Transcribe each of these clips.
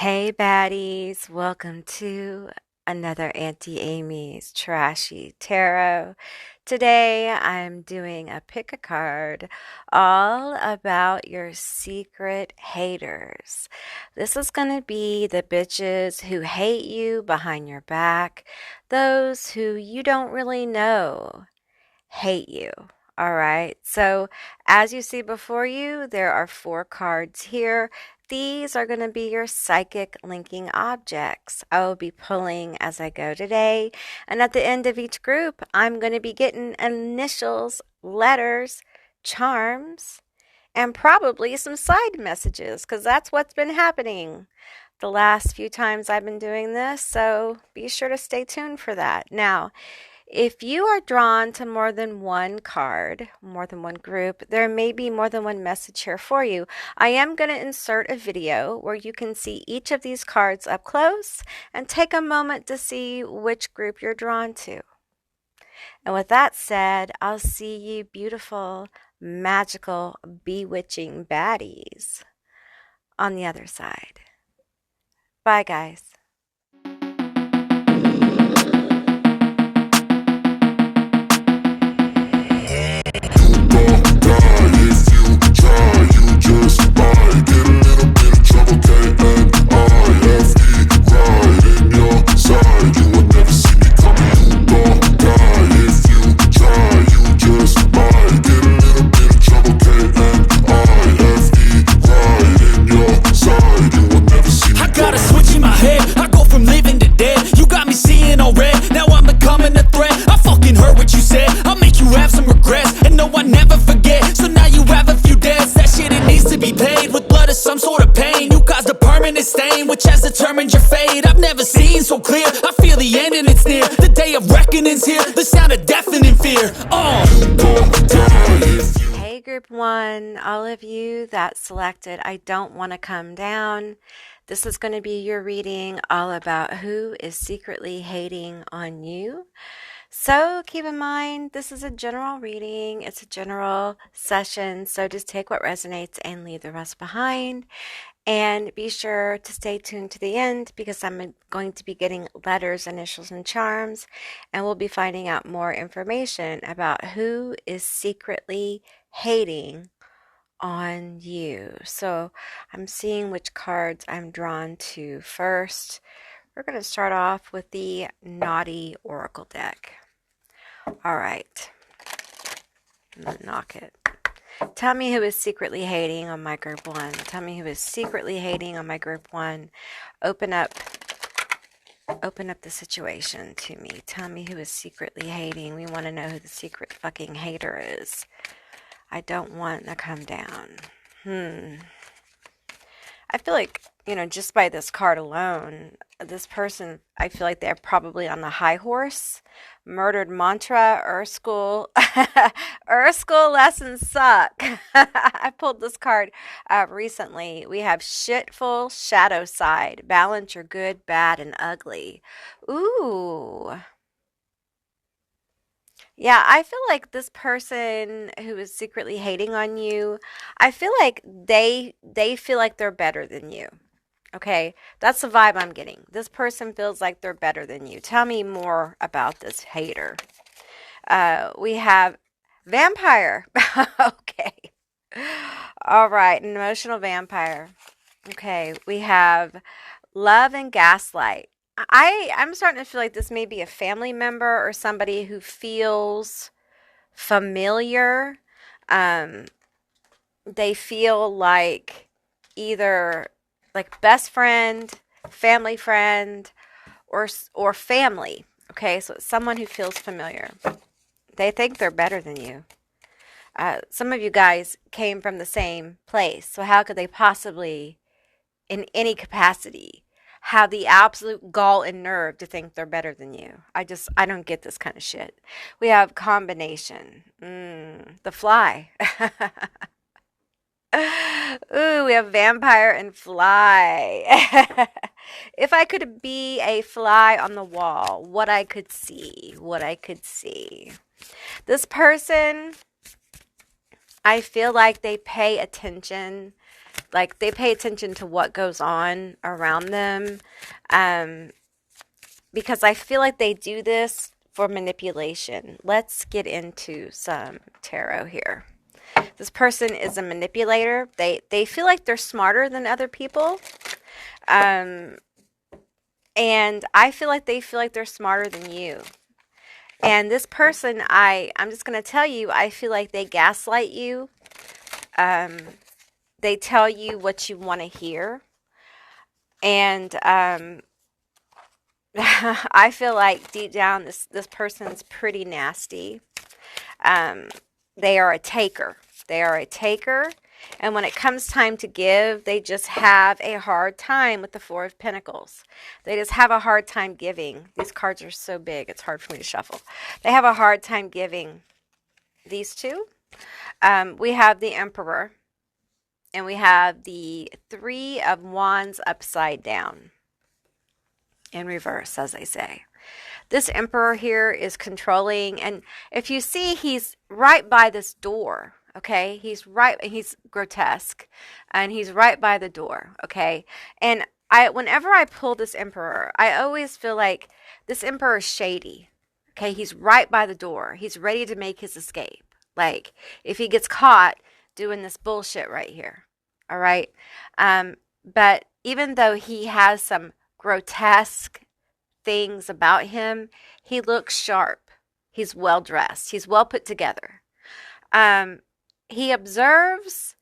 Hey baddies, welcome to another Auntie Amy's Trashy Tarot. Today I'm doing a pick a card all about your secret haters. This is going to be the bitches who hate you behind your back, those who you don't really know hate you. All right. So, as you see before you, there are four cards here. These are going to be your psychic linking objects. I will be pulling as I go today. And at the end of each group, I'm going to be getting initials, letters, charms, and probably some side messages because that's what's been happening the last few times I've been doing this. So, be sure to stay tuned for that. Now, if you are drawn to more than one card, more than one group, there may be more than one message here for you. I am going to insert a video where you can see each of these cards up close and take a moment to see which group you're drawn to. And with that said, I'll see you beautiful, magical, bewitching baddies on the other side. Bye, guys. Some sort of pain, you caused a permanent stain which has determined your fate. I've never seen so clear, I feel the end and it's near. The day of reckoning's here, the sound of deafening fear. Hey group one, all of you that selected I don't want to come down. This is going to be your reading all about who is secretly hating on you. So keep in mind, this is a general reading. It's a general session. So just take what resonates and leave the rest behind. And be sure to stay tuned to the end because I'm going to be getting letters, initials, and charms. And we'll be finding out more information about who is secretly hating on you. So I'm seeing which cards I'm drawn to first. We're going to start off with the Naughty Oracle deck. All right. I'm going to knock it. Tell me who is secretly hating on my group one. Tell me who is secretly hating on my group one. Open up the situation to me. Tell me who is secretly hating. We want to know who the secret fucking hater is. I don't want to come down. I feel like, just by this card alone, this person, I feel like they're probably on the high horse. Murdered mantra, Earth School. Earth School lessons suck. I pulled this card recently. We have shitful shadow side. Balance your good, bad, and ugly. Ooh. Yeah, I feel like this person who is secretly hating on you, I feel like they feel like they're better than you. Okay, that's the vibe I'm getting. This person feels like they're better than you. Tell me more about this hater. We have vampire. Okay. All right, an emotional vampire. Okay, we have love and gaslight. I'm starting to feel like this may be a family member or somebody who feels familiar. They feel like either like best friend, family friend, or family. Okay, so it's someone who feels familiar. They think they're better than you. Some of you guys came from the same place, so how could they possibly, in any capacity, have the absolute gall and nerve to think they're better than you? I don't get this kind of shit. We have combination. The Fly. Ooh, we have vampire and fly. If I could be a fly on the wall, what I could see. This person, I feel like they pay attention Like they pay attention to what goes on around them. Um, because I feel like they do this for manipulation. Let's get into some tarot here. This person is a manipulator. They feel like they're smarter than other people. Um, and I feel like they feel like they're smarter than you. And this person, I'm just going to tell you, I feel like they gaslight you. They tell you what you want to hear. And I feel like deep down this person's pretty nasty. They are a taker. They are a taker. And when it comes time to give, they just have a hard time with the Four of Pentacles. They just have a hard time giving. These cards are so big, it's hard for me to shuffle. They have a hard time giving. These two. We have the Emperor. And we have the Three of Wands upside down. In reverse, as they say. This Emperor here is controlling. And if you see, he's right by this door. Okay, he's grotesque, and he's right by the door. Okay, and whenever I pull this Emperor, I always feel like this Emperor is shady. Okay, he's right by the door. He's ready to make his escape. Like if he gets caught doing this bullshit right here. All right, but even though he has some grotesque things about him, he looks sharp. He's well dressed. He's well put together. He observes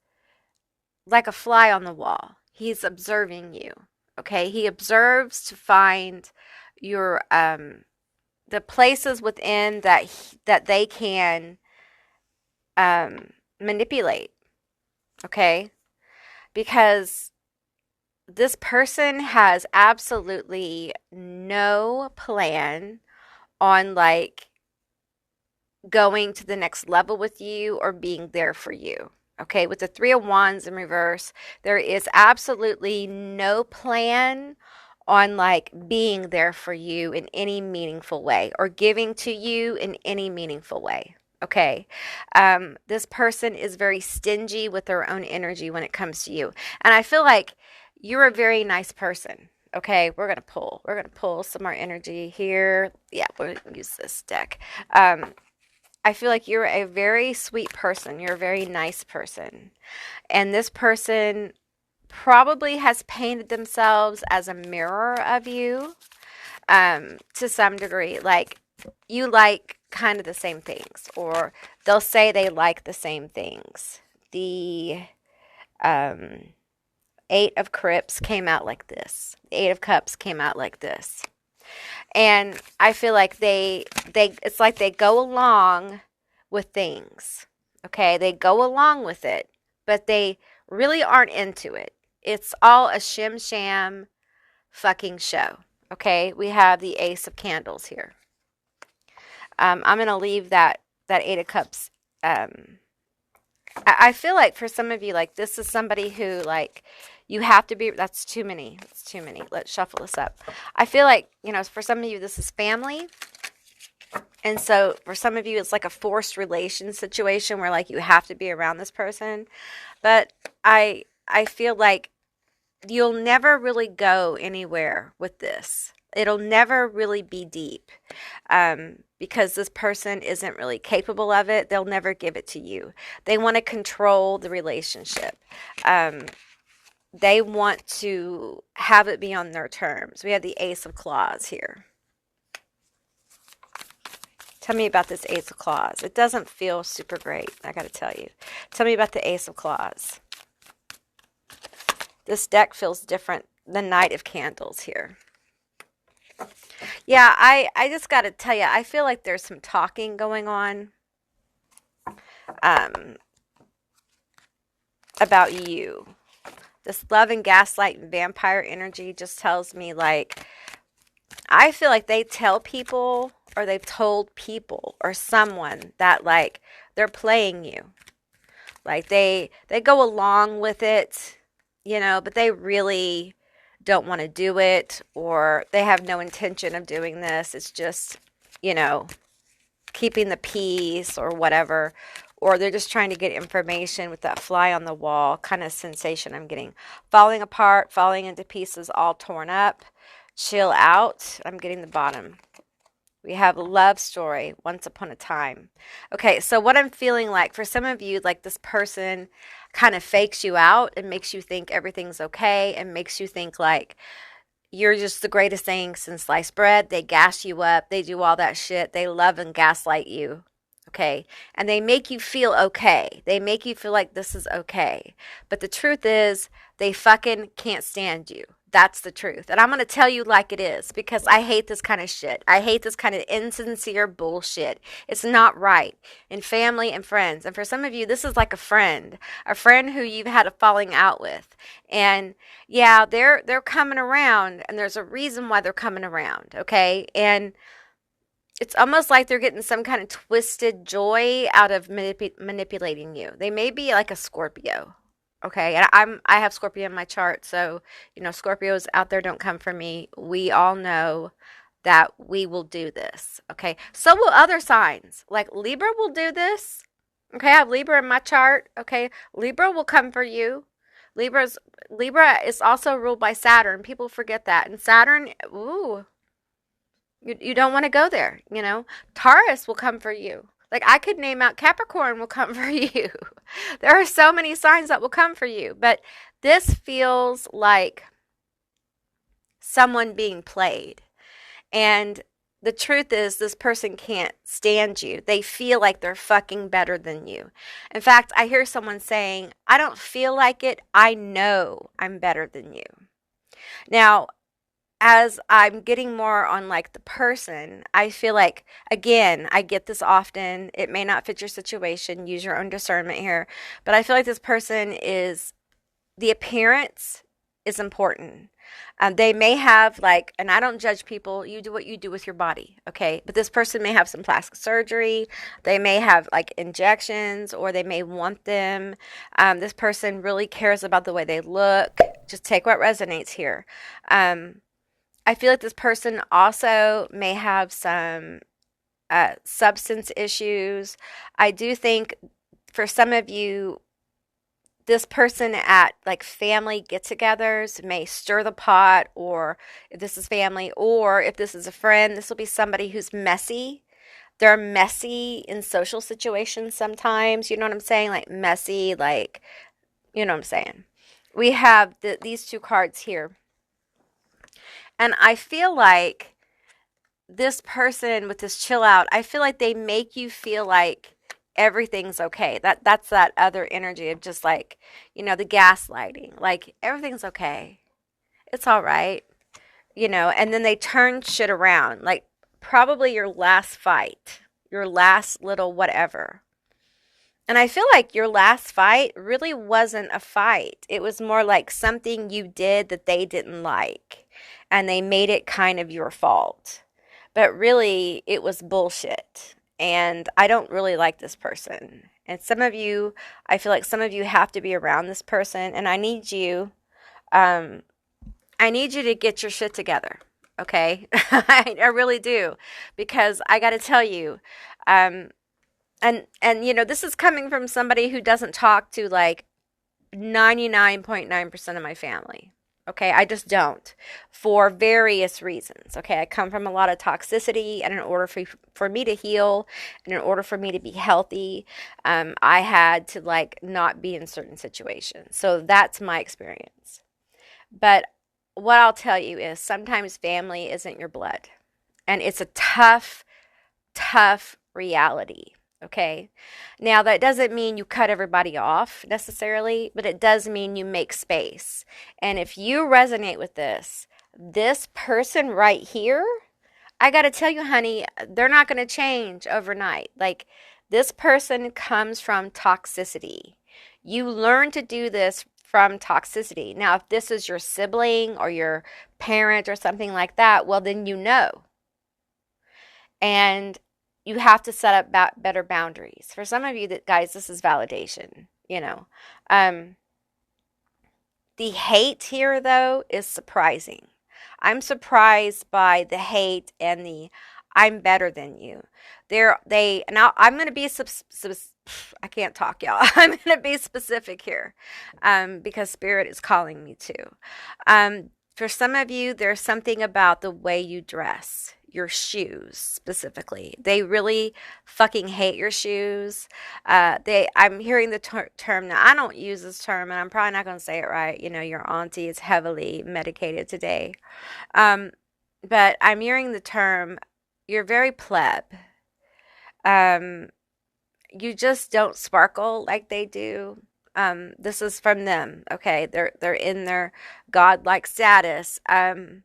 like a fly on the wall. He's observing you. Okay, he observes to find your the places within that they can manipulate. Okay, because this person has absolutely no plan on like going to the next level with you or being there for you. Okay, with the Three of Wands in reverse, there is absolutely no plan on like being there for you in any meaningful way or giving to you in any meaningful way. Okay, this person is very stingy with their own energy when it comes to you. And I feel like you're a very nice person. Okay, we're going to pull some more energy here. Yeah, we'll use this deck. I feel like you're a very sweet person. You're a very nice person. And this person probably has painted themselves as a mirror of you to some degree. Like, you like kind of the same things. Or they'll say they like the same things. The Eight of Cups came out like this. The Eight of Cups came out like this. And I feel like it's like they go along with things. Okay, they go along with it, but they really aren't into it. It's all a shim sham fucking show. Okay, we have the Ace of Candles here. I'm gonna leave that Eight of Cups. I feel like for some of you, like this is somebody who like you have to be. That's too many. It's too many. Let's shuffle this up. I feel like, for some of you, this is family. And so for some of you, it's like a forced relation situation where like you have to be around this person. But I feel like you'll never really go anywhere with this. It'll never really be deep because this person isn't really capable of it. They'll never give it to you. They want to control the relationship. They want to have it be on their terms. We have the Ace of Claws here. Tell me about this Ace of Claws. It doesn't feel super great, I got to tell you. Tell me about the Ace of Claws. This deck feels different. The Knight of Candles here. Yeah, I just got to tell you, I feel like there's some talking going on about you. This love and gaslight and vampire energy just tells me like, I feel like they tell people or they've told people or someone that like they're playing you. Like they go along with it, but they really don't want to do it, or they have no intention of doing this. It's just, keeping the peace or whatever. or they're just trying to get information with that fly on the wall kind of sensation I'm getting. Falling apart, falling into pieces, all torn up. Chill out. I'm getting the bottom. We have love story, once upon a time. Okay, so what I'm feeling like for some of you, like this person kind of fakes you out and makes you think everything's okay and makes you think like you're just the greatest thing since sliced bread. They gas you up. They do all that shit. They love and gaslight you. Okay. And they make you feel okay. They make you feel like this is okay. But the truth is, they fucking can't stand you. That's the truth. And I'm going to tell you like it is because I hate this kind of shit. I hate this kind of insincere bullshit. It's not right in family and friends. And for some of you, this is like a friend who you've had a falling out with. And yeah, they're coming around and there's a reason why they're coming around, okay? And it's almost like they're getting some kind of twisted joy out of manipulating you. They may be like a Scorpio. Okay, and I have Scorpio in my chart, so Scorpios out there, don't come for me. We all know that we will do this. Okay, so will other signs. Like Libra will do this. Okay, I have Libra in my chart. Okay, Libra will come for you. Libra is also ruled by Saturn. People forget that, and Saturn, ooh, you don't want to go there. Taurus will come for you. Like I could name out Capricorn will come for you. There are so many signs that will come for you, but this feels like someone being played. And the truth is this person can't stand you. They feel like they're fucking better than you. In fact, I hear someone saying, I don't feel like it. I know I'm better than you. Now, as I'm getting more on like the person, I feel like, again, I get this often. It may not fit your situation. Use your own discernment here. But I feel like this person is, the appearance is important. They may have like, and I don't judge people. You do what you do with your body, okay? But this person may have some plastic surgery. They may have like injections or they may want them. This person really cares about the way they look. Just take what resonates here. I feel like this person also may have some substance issues. I do think for some of you, this person at like family get-togethers may stir the pot, or if this is family, or if this is a friend, this will be somebody who's messy. They're messy in social situations sometimes. You know what I'm saying? Like messy, like, you know what I'm saying? We have these two cards here. And I feel like this person with this chill out, I feel like they make you feel like everything's okay. That's that other energy of just like, the gaslighting. Like everything's okay. It's all right. And then they turn shit around. Like probably your last fight, your last little whatever. And I feel like your last fight really wasn't a fight. It was more like something you did that they didn't like. And they made it kind of your fault. But really, it was bullshit. And I don't really like this person. And I feel like some of you have to be around this person. And I need you to get your shit together. Okay? I really do. Because I got to tell you, and this is coming from somebody who doesn't talk to like 99.9% of my family. Okay, I just don't, for various reasons. Okay, I come from a lot of toxicity, and in order for me to heal, and in order for me to be healthy, I had to like not be in certain situations. So that's my experience. But what I'll tell you is sometimes family isn't your blood, and it's a tough, tough reality. Okay. Now, that doesn't mean you cut everybody off necessarily, but it does mean you make space. And if you resonate with this person right here, I got to tell you, honey, they're not going to change overnight. Like, this person comes from toxicity. You learn to do this from toxicity. Now, if this is your sibling or your parent or something like that, well, then you know. And you have to set up better boundaries. For some of you, guys, this is validation, The hate here, though, is surprising. I'm surprised by the hate and the I'm better than you. Now I'm going to be I can't talk, y'all. I'm going to be specific here, because Spirit is calling me to. For some of you, there's something about the way you dress, your shoes specifically. They really fucking hate your shoes. I'm hearing the term now. I don't use this term, and I'm probably not going to say it right. You know, your auntie is heavily medicated today. Um, but I'm hearing the term, you're very pleb. Um, you just don't sparkle like they do. This is from them. Okay, they're in their godlike status. And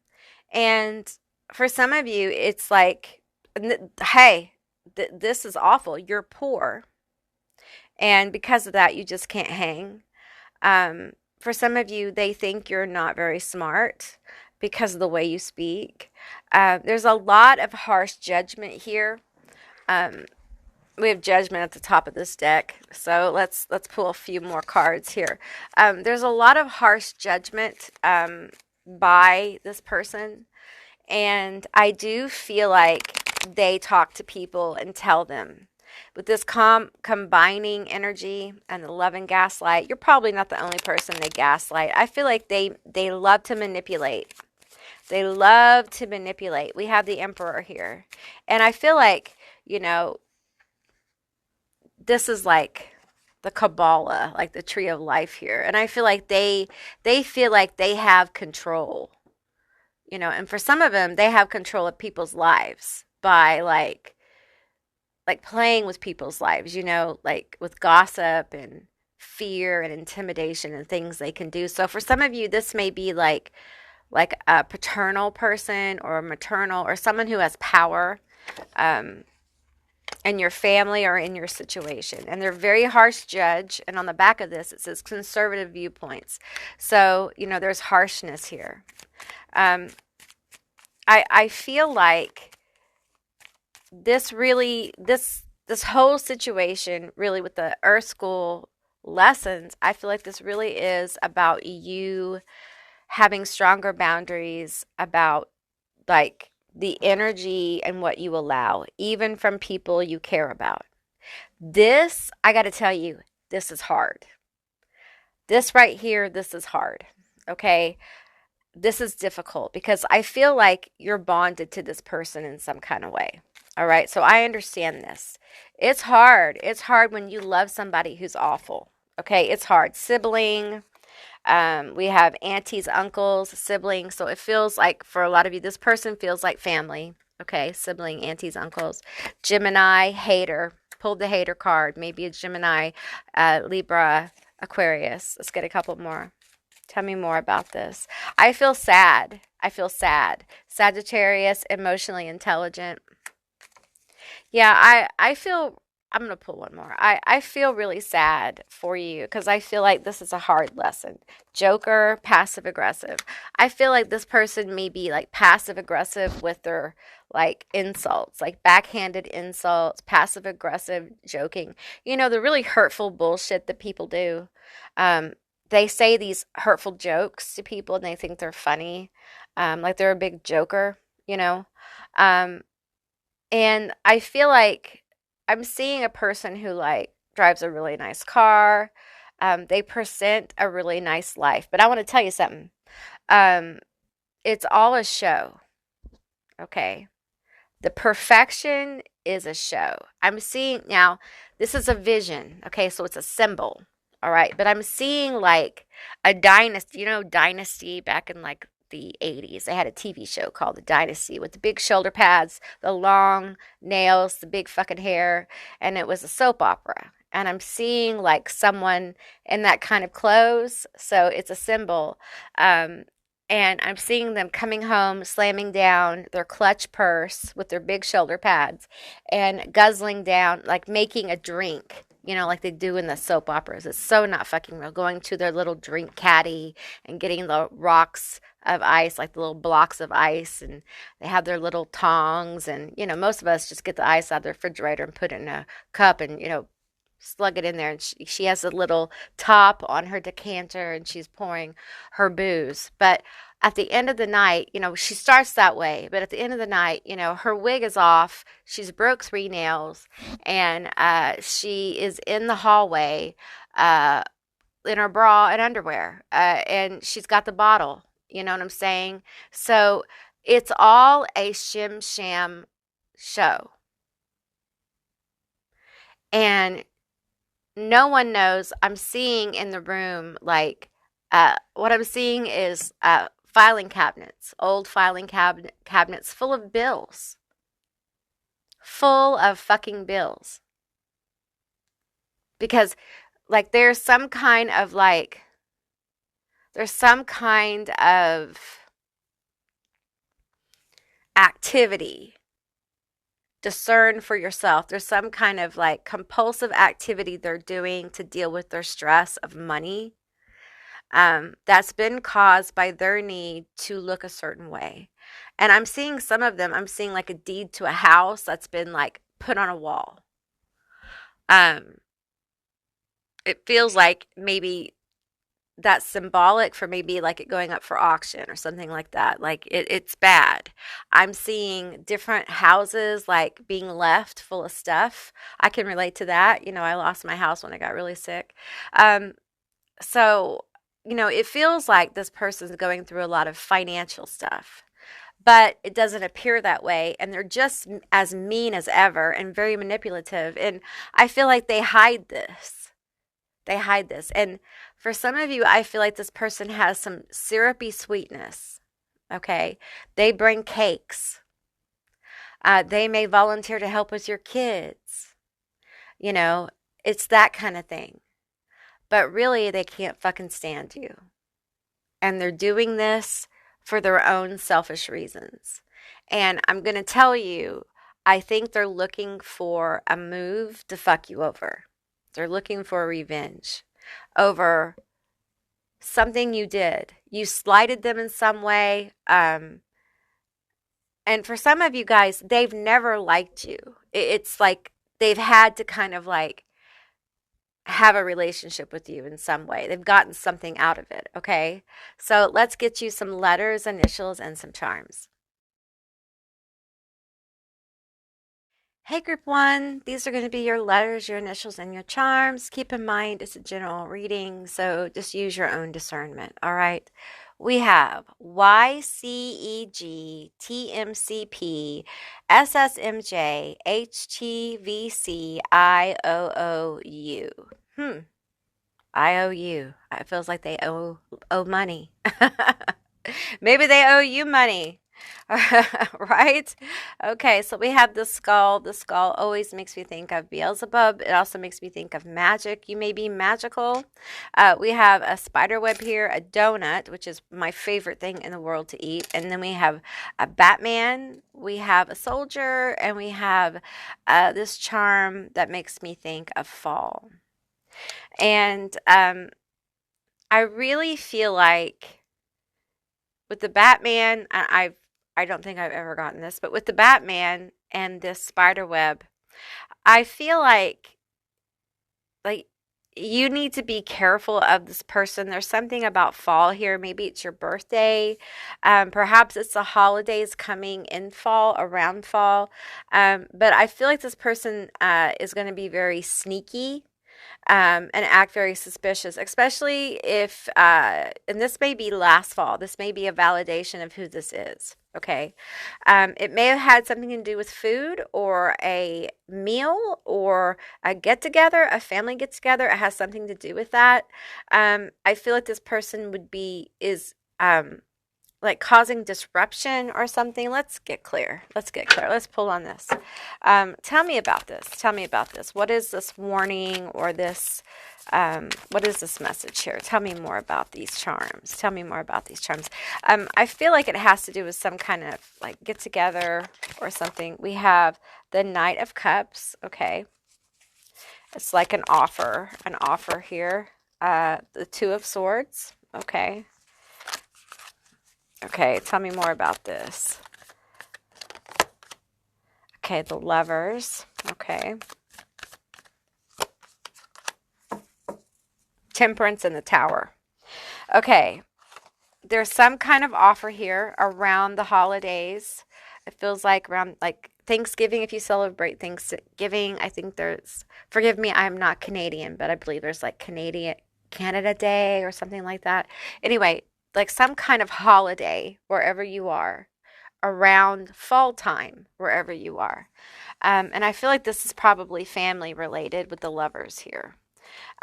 for some of you, it's like, hey, this is awful. You're poor, and because of that, you just can't hang. For some of you, they think you're not very smart because of the way you speak. There's a lot of harsh judgment here. Um, we have judgment at the top of this deck, so let's pull a few more cards here. There's a lot of harsh judgment by this person, and I do feel like they talk to people and tell them. With this combining energy and the love and gaslight, you're probably not the only person they gaslight. I feel like they love to manipulate. They love to manipulate. We have the Emperor here, and I feel like, this is like the Kabbalah, like the tree of life here. And I feel like they feel like they have control, and for some of them, they have control of people's lives by like playing with people's lives, like with gossip and fear and intimidation and things they can do. So for some of you, this may be like a paternal person or a maternal or someone who has power. In your family or in your situation. And they're very harsh judge. And on the back of this, it says conservative viewpoints. So, there's harshness here. I feel like this whole situation really with the Earth School lessons, I feel like this really is about you having stronger boundaries about like the energy and what you allow, even from people you care about. This, I got to tell you, this is hard. This right here, this is hard. Okay. This is difficult because I feel like you're bonded to this person in some kind of way. All right. So I understand this. It's hard. It's hard when you love somebody who's awful. Okay. It's hard. Sibling. We have aunties, uncles, siblings. So it feels like for a lot of you, this person feels like family. Okay. Sibling, aunties, uncles. Gemini, hater. Pulled the hater card. Maybe a Gemini, Libra, Aquarius. Let's get a couple more. Tell me more about this. I feel sad. I feel sad. Sagittarius, emotionally intelligent. Yeah, I feel, I'm going to pull one more. I feel really sad for you because I feel like this is a hard lesson. Joker, passive aggressive. I feel like this person may be like passive aggressive with their like insults, like backhanded insults, passive aggressive joking. The really hurtful bullshit that people do. They say these hurtful jokes to people and they think they're funny. Like they're a big joker, Um, and I feel like I'm seeing a person who like drives a really nice car. They present a really nice life. But I want to tell you something. It's all a show. Okay. The perfection is a show. I'm seeing now, this is a vision. Okay. So it's a symbol. All right. But I'm seeing like a dynasty, Dynasty back in like the 80s. They had a TV show called The Dynasty with the big shoulder pads, the long nails, the big fucking hair, and it was a soap opera. And I'm seeing like someone in that kind of clothes, so it's a symbol. And I'm seeing them coming home, slamming down their clutch purse with their big shoulder pads and guzzling down, like making a drink, like they do in the soap operas. It's so not fucking real. Going to their little drink caddy and getting the rocks of ice, like the little blocks of ice, and they have their little tongs. And, most of us just get the ice out of the refrigerator and put it in a cup and, slug it in there. And she has a little top on her decanter and she's pouring her booze. But at the end of the night, she starts that way. But at the end of the night, her wig is off. She's broke 3 nails and she is in the hallway in her bra and underwear. And she's got the bottle. You know what I'm saying? So it's all a shim sham show. And no one knows. I'm seeing in the room, like, what I'm seeing is filing cabinets, old filing cabinets full of bills, full of fucking bills. Because, like, there's some kind of activity. Discern for yourself. There's some kind of like compulsive activity they're doing to deal with their stress of money, that's been caused by their need to look a certain way. And I'm seeing some of them, I'm seeing like a deed to a house that's been like put on a wall. It feels like maybe that's symbolic for maybe like it going up for auction or something like that. Like it's bad. I'm seeing different houses like being left full of stuff. I can relate to that. I lost my house when I got really sick. So, it feels like this person's going through a lot of financial stuff, but it doesn't appear that way. And they're just as mean as ever and very manipulative. And I feel like they hide this. And for some of you, I feel like this person has some syrupy sweetness. Okay. They bring cakes. They may volunteer to help with your kids. It's that kind of thing. But really, they can't fucking stand you. And they're doing this for their own selfish reasons. And I'm going to tell you, I think they're looking for a move to fuck you over. They're looking for revenge over something you did. You slighted them in some way. And for some of you guys, they've never liked you. It's like they've had to kind of like have a relationship with you in some way. They've gotten something out of it, okay? So let's get you some letters, initials, and some charms. Hey, group one, these are going to be your letters, your initials, and your charms. Keep in mind it's a general reading, so just use your own discernment, all right? We have YCEG, SSMJ, HTVC, IOU. It feels like they owe money. Maybe they owe you money. Right? Okay, so we have the skull. The skull always makes me think of Beelzebub. It also makes me think of magic. You may be magical. We have a spider web here, a donut, which is my favorite thing in the world to eat. And then we have a Batman. We have a soldier. And we have this charm that makes me think of fall. And I really feel like with the Batman, I don't think I've ever gotten this, but with the Batman and this spider web, I feel like you need to be careful of this person. There's something about fall here. Maybe it's your birthday. Perhaps it's the holidays coming in fall, around fall. But I feel like this person is going to be very sneaky. And act very suspicious, especially if, and this may be last fall, this may be a validation of who this is, okay? It may have had something to do with food or a meal or a get-together, a family get-together. It has something to do with that. I feel like this person is like causing disruption or something. Let's get clear. Let's pull on this. Tell me about this. What is this warning or this, what is this message here? Tell me more about these charms. I feel like it has to do with some kind of like get together or something. We have the Knight of Cups. Okay. It's like an offer here. The Two of Swords. Okay. Okay, tell me more about this. Okay, the Lovers. Okay. Temperance and the Tower. Okay, there's some kind of offer here around the holidays. It feels like around like Thanksgiving, if you celebrate Thanksgiving. I think there's, forgive me, I'm not Canadian, but I believe there's like Canada Day or something like that. Anyway, like some kind of holiday wherever you are around fall time, wherever you are. And I feel like this is probably family related with the lovers here.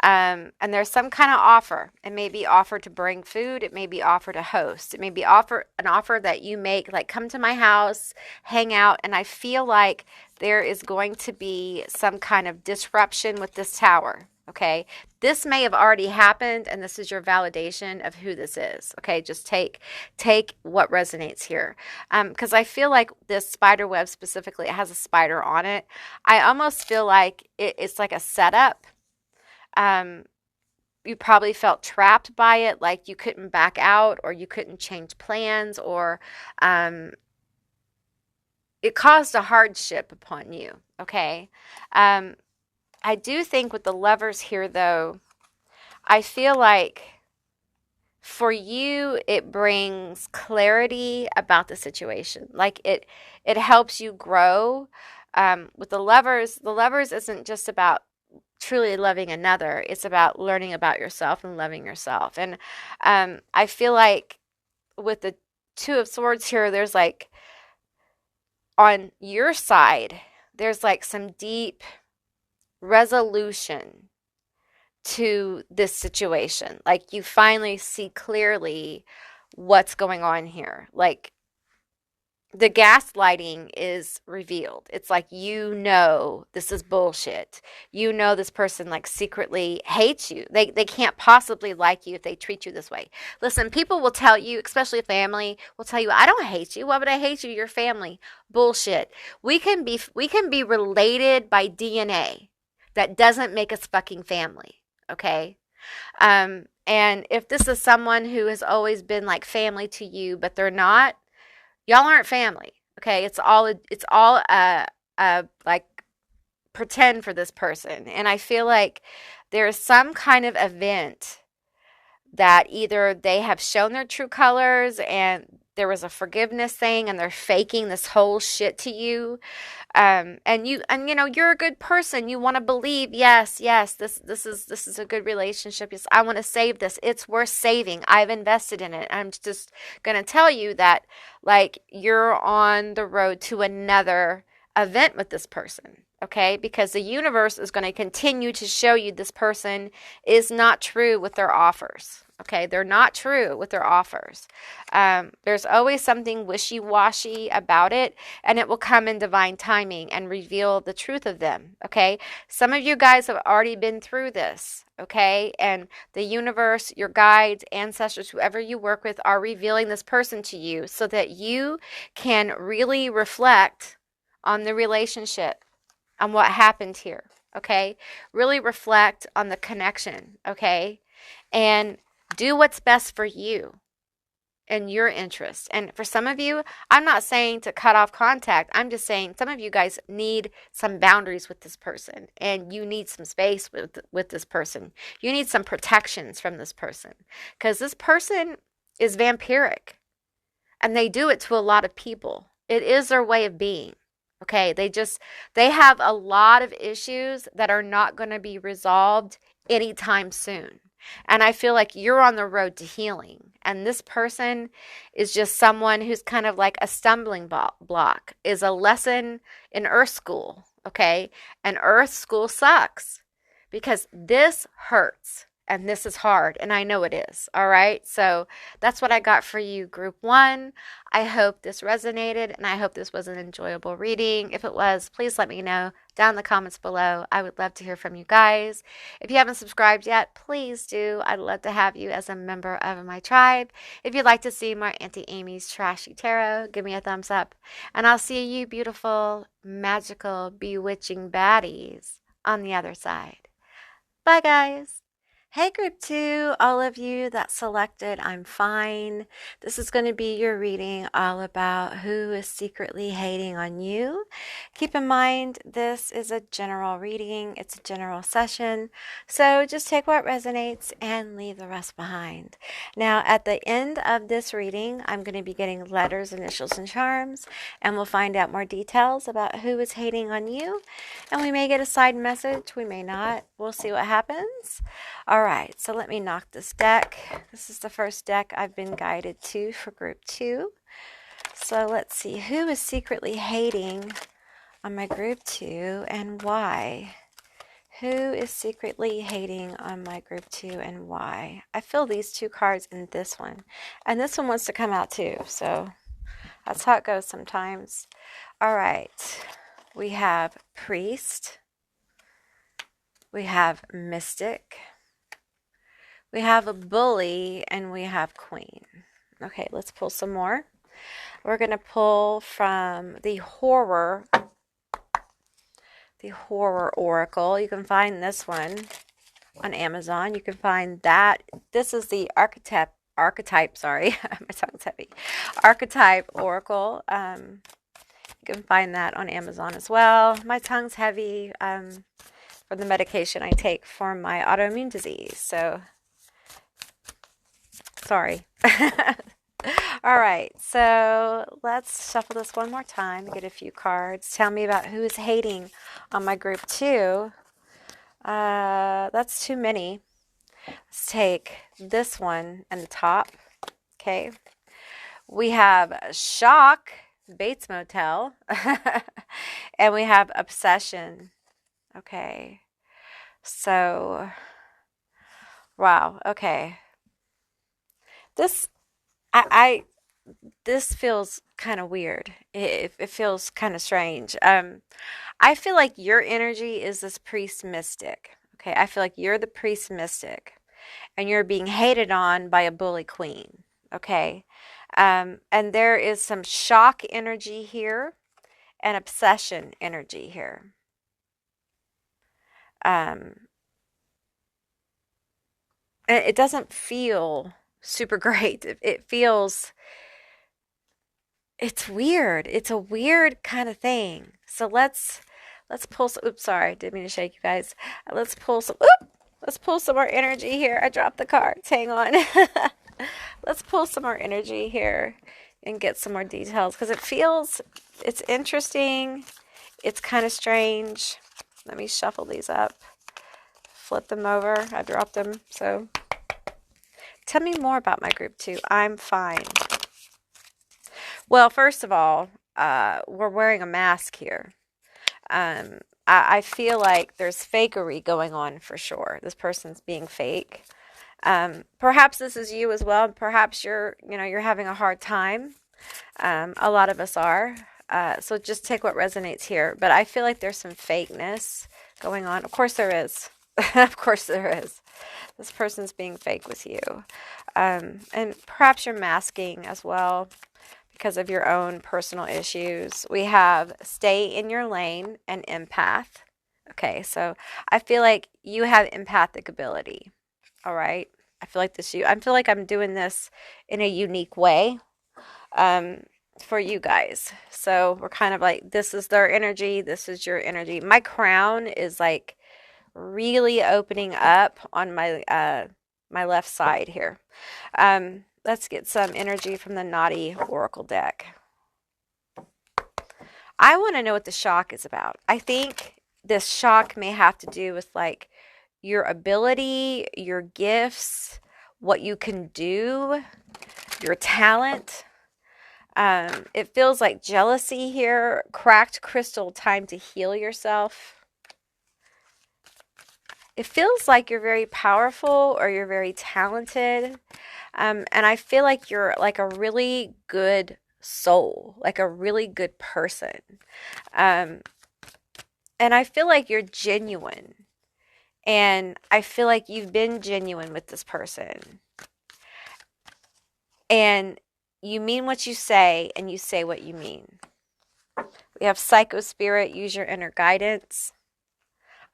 And there's some kind of offer. It may be offer to bring food. It may be offer to host. It may be an offer that you make, like come to my house, hang out. And I feel like there is going to be some kind of disruption with this tower. Okay, this may have already happened, and this is your validation of who this is. Okay, just take what resonates here, because I feel like this spider web specifically, it has a spider on it. I almost feel like it's like a setup. You probably felt trapped by it, like you couldn't back out or you couldn't change plans, or it caused a hardship upon you. Okay. I do think with the lovers here, though, I feel like for you, it brings clarity about the situation. Like it helps you grow. With the lovers isn't just about truly loving another. It's about learning about yourself and loving yourself. And I feel like with the Two of Swords here, there's like on your side, there's like some deep resolution to this situation. Like you finally see clearly what's going on here. Like the gaslighting is revealed. It's like, you know, this is bullshit. You know, this person like secretly hates you. They can't possibly like you if they treat you this way. Listen, people will tell you, especially family, will tell you, I don't hate you. Why would I hate you? You're family. Bullshit. We can be related by DNA. That doesn't make us fucking family. Okay? And if this is someone who has always been like family to you, but they're not, y'all aren't family. Okay? It's all like pretend for this person. And I feel like there's some kind of event that either they have shown their true colors and there was a forgiveness thing and they're faking this whole shit to you. And you know, you're a good person. You want to believe, yes, this is a good relationship. Yes, I want to save this. It's worth saving. I've invested in it. I'm just gonna tell you that like you're on the road to another event with this person. Okay, because the universe is going to continue to show you this person is not true with their offers. Okay, they're not true with their offers. There's always something wishy-washy about it, and it will come in divine timing and reveal the truth of them. Okay, some of you guys have already been through this. Okay, and the universe, your guides, ancestors, whoever you work with, are revealing this person to you so that you can really reflect on the relationship, on what happened here. Okay, really reflect on the connection. Okay, and do what's best for you and your interest. And for some of you, I'm not saying to cut off contact. I'm just saying some of you guys need some boundaries with this person, and you need some space with this person. You need some protections from this person, because this person is vampiric and they do it to a lot of people. It is their way of being. Okay, they have a lot of issues that are not going to be resolved anytime soon. And I feel like you're on the road to healing. And this person is just someone who's kind of like a stumbling block, is a lesson in Earth School. Okay, and Earth School sucks because this hurts. And this is hard, and I know it is. All right, so that's what I got for you, Group 1. I hope this resonated, and I hope this was an enjoyable reading. If it was, please let me know down in the comments below. I would love to hear from you guys. If you haven't subscribed yet, please do. I'd love to have you as a member of my tribe. If you'd like to see more Auntie Amy's Trashy Tarot, give me a thumbs up. And I'll see you beautiful, magical, bewitching baddies on the other side. Bye, guys. Hey, group two, all of you that selected, I'm fine. This is going to be your reading all about who is secretly hating on you. Keep in mind, this is a general reading, it's a general session, so just take what resonates and leave the rest behind. Now, at the end of this reading, I'm going to be getting letters, initials, and charms, and we'll find out more details about who is hating on you. And we may get a side message, we may not. We'll see what happens. All right, so let me knock this deck. This is the first deck I've been guided to for group two. So let's see who is secretly hating on my group two and why. Who is secretly hating on my group two and why? I feel these two cards in this one. And this one wants to come out too, so that's how it goes sometimes. All right, we have priest. We have mystic. We have a bully, and we have queen. Okay, let's pull some more. We're going to pull from the horror oracle. You can find this one on Amazon. You can find that. This is the archetype, sorry, my tongue's heavy. Archetype oracle. You can find that on Amazon as well. My tongue's heavy for the medication I take for my autoimmune disease, so sorry. All right, so let's shuffle this one more time, get a few cards. Tell me about who is hating on my group two. That's too many. Let's take this one and the top. Okay. We have shock, Bates Motel, and we have obsession. Okay. So, wow. Okay. This this feels kind of weird. It feels kind of strange. I feel like your energy is this priest mystic. Okay, I feel like you're the priest mystic, and you're being hated on by a bully queen. Okay, and there is some shock energy here, and obsession energy here. And it doesn't feel super great. It feels, it's weird. It's a weird kind of thing. So let's pull some, oops, sorry, didn't mean to shake you guys. Let's pull some, let's pull some more energy here. I dropped the cards. Hang on. Let's pull some more energy here and get some more details because it feels, it's interesting. It's kind of strange. Let me shuffle these up. Flip them over. I dropped them. So tell me more about my group two. I'm fine. Well, first of all, we're wearing a mask here. I feel like there's fakery going on for sure. This person's being fake. Perhaps this is you as well. Perhaps you're having a hard time. A lot of us are. So just take what resonates here. But I feel like there's some fakeness going on. Of course there is. Of course there is. This person's being fake with you. And perhaps you're masking as well because of your own personal issues. We have stay in your lane and empath. Okay, so I feel like you have empathic ability. All right. I feel like I'm doing this in a unique way for you guys. So we're kind of like, this is their energy. This is your energy. My crown is like really opening up on my my left side here. Let's get some energy from the Naughty Oracle deck. I want to know what the shock is about. I think this shock may have to do with like your ability, your gifts, what you can do, your talent. It feels like jealousy here, cracked crystal, time to heal yourself. It feels like you're very powerful or you're very talented. And I feel like you're like a really good soul, like a really good person. And I feel like you're genuine. And I feel like you've been genuine with this person. And you mean what you say and you say what you mean. We have Psycho Spirit, use your inner guidance.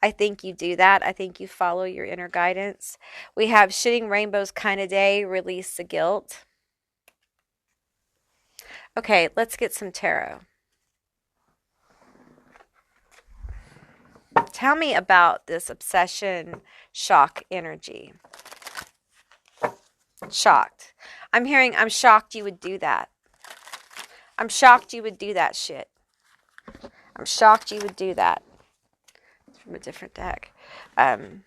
I think you do that. I think you follow your inner guidance. We have shitting rainbows kind of day, release the guilt. Okay, let's get some tarot. Tell me about this obsession, shock energy. Shocked. I'm hearing, I'm shocked you would do that. I'm shocked you would do that shit. I'm shocked you would do that. It's from a different deck. And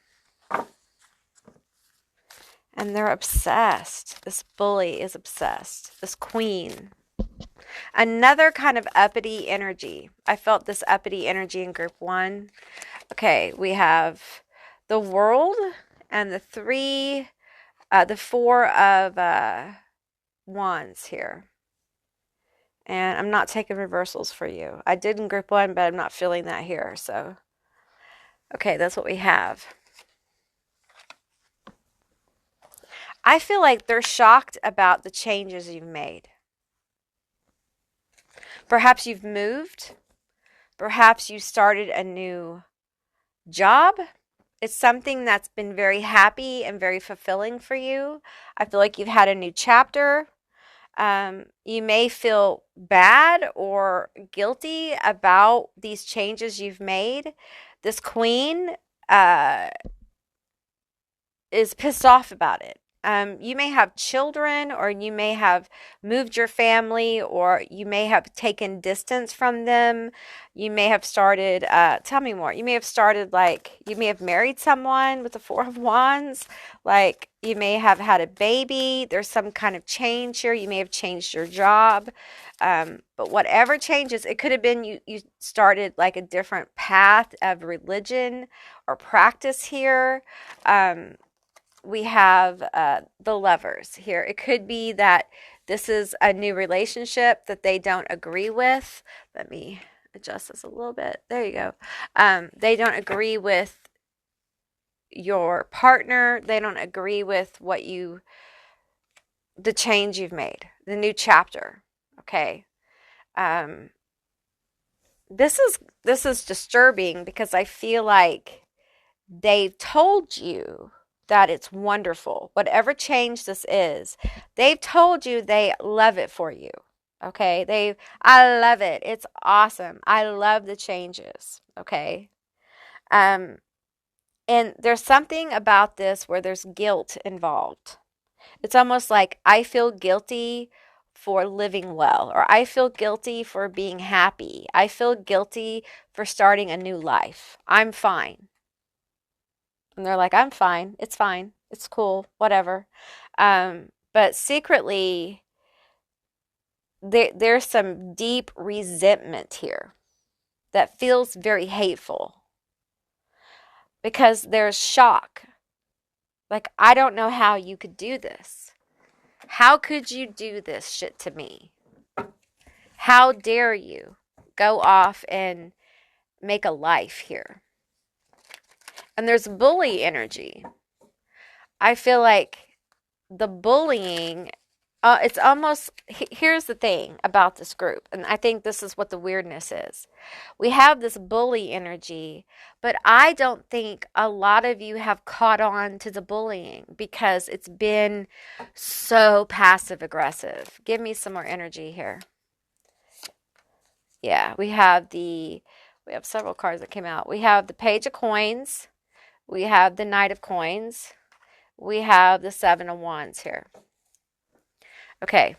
they're obsessed. This bully is obsessed. This queen. Another kind of uppity energy. I felt this uppity energy in group 1. Okay, we have the world and the 4 of wands here. And I'm not taking reversals for you. I did in group 1, but I'm not feeling that here. So, okay, that's what we have. I feel like they're shocked about the changes you've made. Perhaps you've moved. Perhaps you started a new job. It's something that's been very happy and very fulfilling for you. I feel like you've had a new chapter. You may feel bad or guilty about these changes you've made. This queen is pissed off about it. You may have children, or you may have moved your family, or you may have taken distance from them. You may have started, tell me more. You may have started, like, you may have married someone with the 4 of Wands. Like, you may have had a baby. There's some kind of change here. You may have changed your job. But whatever changes, it could have been you started like a different path of religion or practice here. We have the Lovers here. It could be that this is a new relationship that they don't agree with. Let me adjust this a little bit. There you go. They don't agree with your partner. They don't agree with the change you've made, the new chapter. Okay. This is disturbing because I feel like they've told you that it's wonderful. Whatever change this is, they've told you they love it for you. Okay? I love it. It's awesome. I love the changes. Okay? And there's something about this where there's guilt involved. It's almost like I feel guilty for living well, or I feel guilty for being happy. I feel guilty for starting a new life. I'm fine. And they're like, I'm fine. It's fine. It's cool. Whatever. But secretly, there's some deep resentment here that feels very hateful because there's shock. Like, I don't know how you could do this. How could you do this shit to me? How dare you go off and make a life here? And there's bully energy. I feel like the bullying, it's almost, here's the thing about this group, and I think this is what the weirdness is. We have this bully energy, but I don't think a lot of you have caught on to the bullying because it's been so passive aggressive. Give me some more energy here. Yeah, we have several cards that came out. We have the Page of Coins. We have the Knight of Coins. We have the 7 of Wands here. Okay.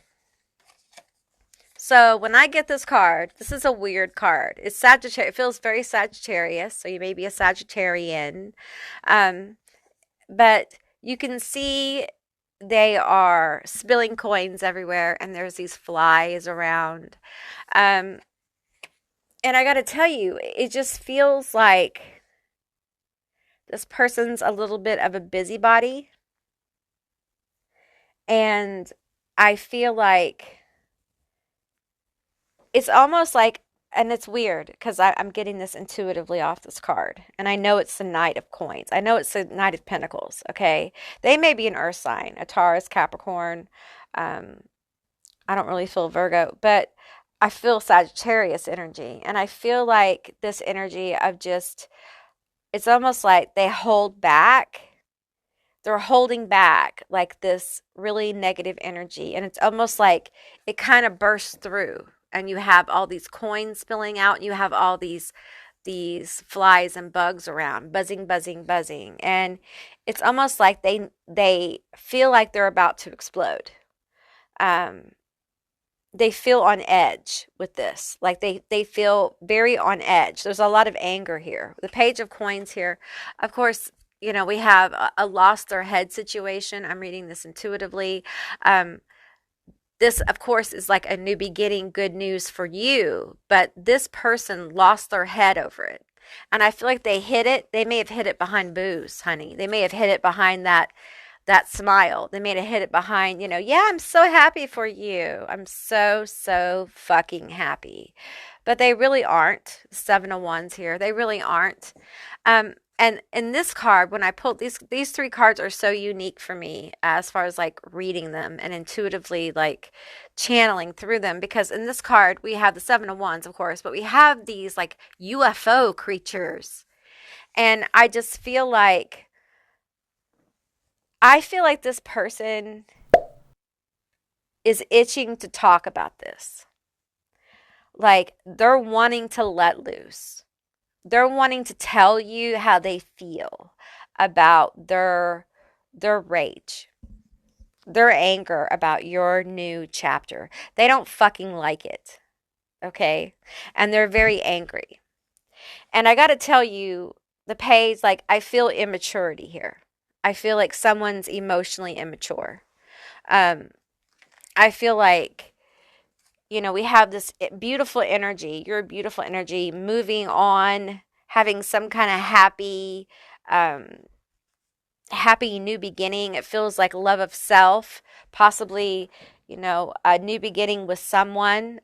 So when I get this card, this is a weird card. It's Sagittarius. It feels very Sagittarius, so you may be a Sagittarian. But you can see they are spilling coins everywhere, and there's these flies around. And I got to tell you, it just feels like this person's a little bit of a busybody. And I feel like it's almost like, and it's weird because I'm getting this intuitively off this card. And I know it's the Knight of Coins. I know it's the Knight of Pentacles, okay? They may be an earth sign, a Taurus, Capricorn. I don't really feel Virgo, but I feel Sagittarius energy. And I feel like this energy of just it's almost like they hold back. They're holding back like this really negative energy. And it's almost like it kind of bursts through and you have all these coins spilling out and you have all these flies and bugs around, buzzing, buzzing, buzzing. And it's almost like they feel like they're about to explode. Um, they feel on edge with this. Like they feel very on edge. There's a lot of anger here. The page of coins here, of course, you know, we have a lost their head situation. I'm reading this intuitively. Um, this, of course, is like a new beginning, good news for you, but this person lost their head over it. And I feel like they hid it. They may have hid it behind booze, honey. They may have hid it behind that smile. They may have hid it behind, you know, yeah, I'm so happy for you. I'm so, so fucking happy. But they really aren't. Seven of Wands here. They really aren't. And in this card, when I pulled these three cards are so unique for me as far as like reading them and intuitively like channeling through them. Because in this card, we have the Seven of Wands, of course, but we have these like UFO creatures. And I feel like this person is itching to talk about this. Like they're wanting to let loose. They're wanting to tell you how they feel about their rage, their anger about your new chapter. They don't fucking like it. Okay? And they're very angry. And I got to tell you, the page, like, I feel immaturity here. I feel like someone's emotionally immature. Um, I feel like, you know, we have this beautiful energy, your beautiful energy moving on, having some kind of um, happy new beginning. It feels like love of self, possibly, you know, a new beginning with someone.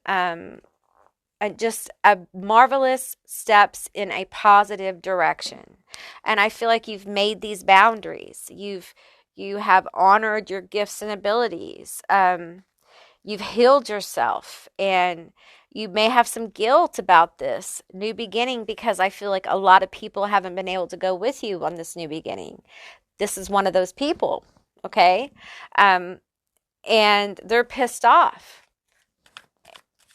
Just a marvelous steps in a positive direction. And I feel like you've made these boundaries. You have honored your gifts and abilities. You've healed yourself, and you may have some guilt about this new beginning because I feel like a lot of people haven't been able to go with you on this new beginning. This is one of those people, okay? And they're pissed off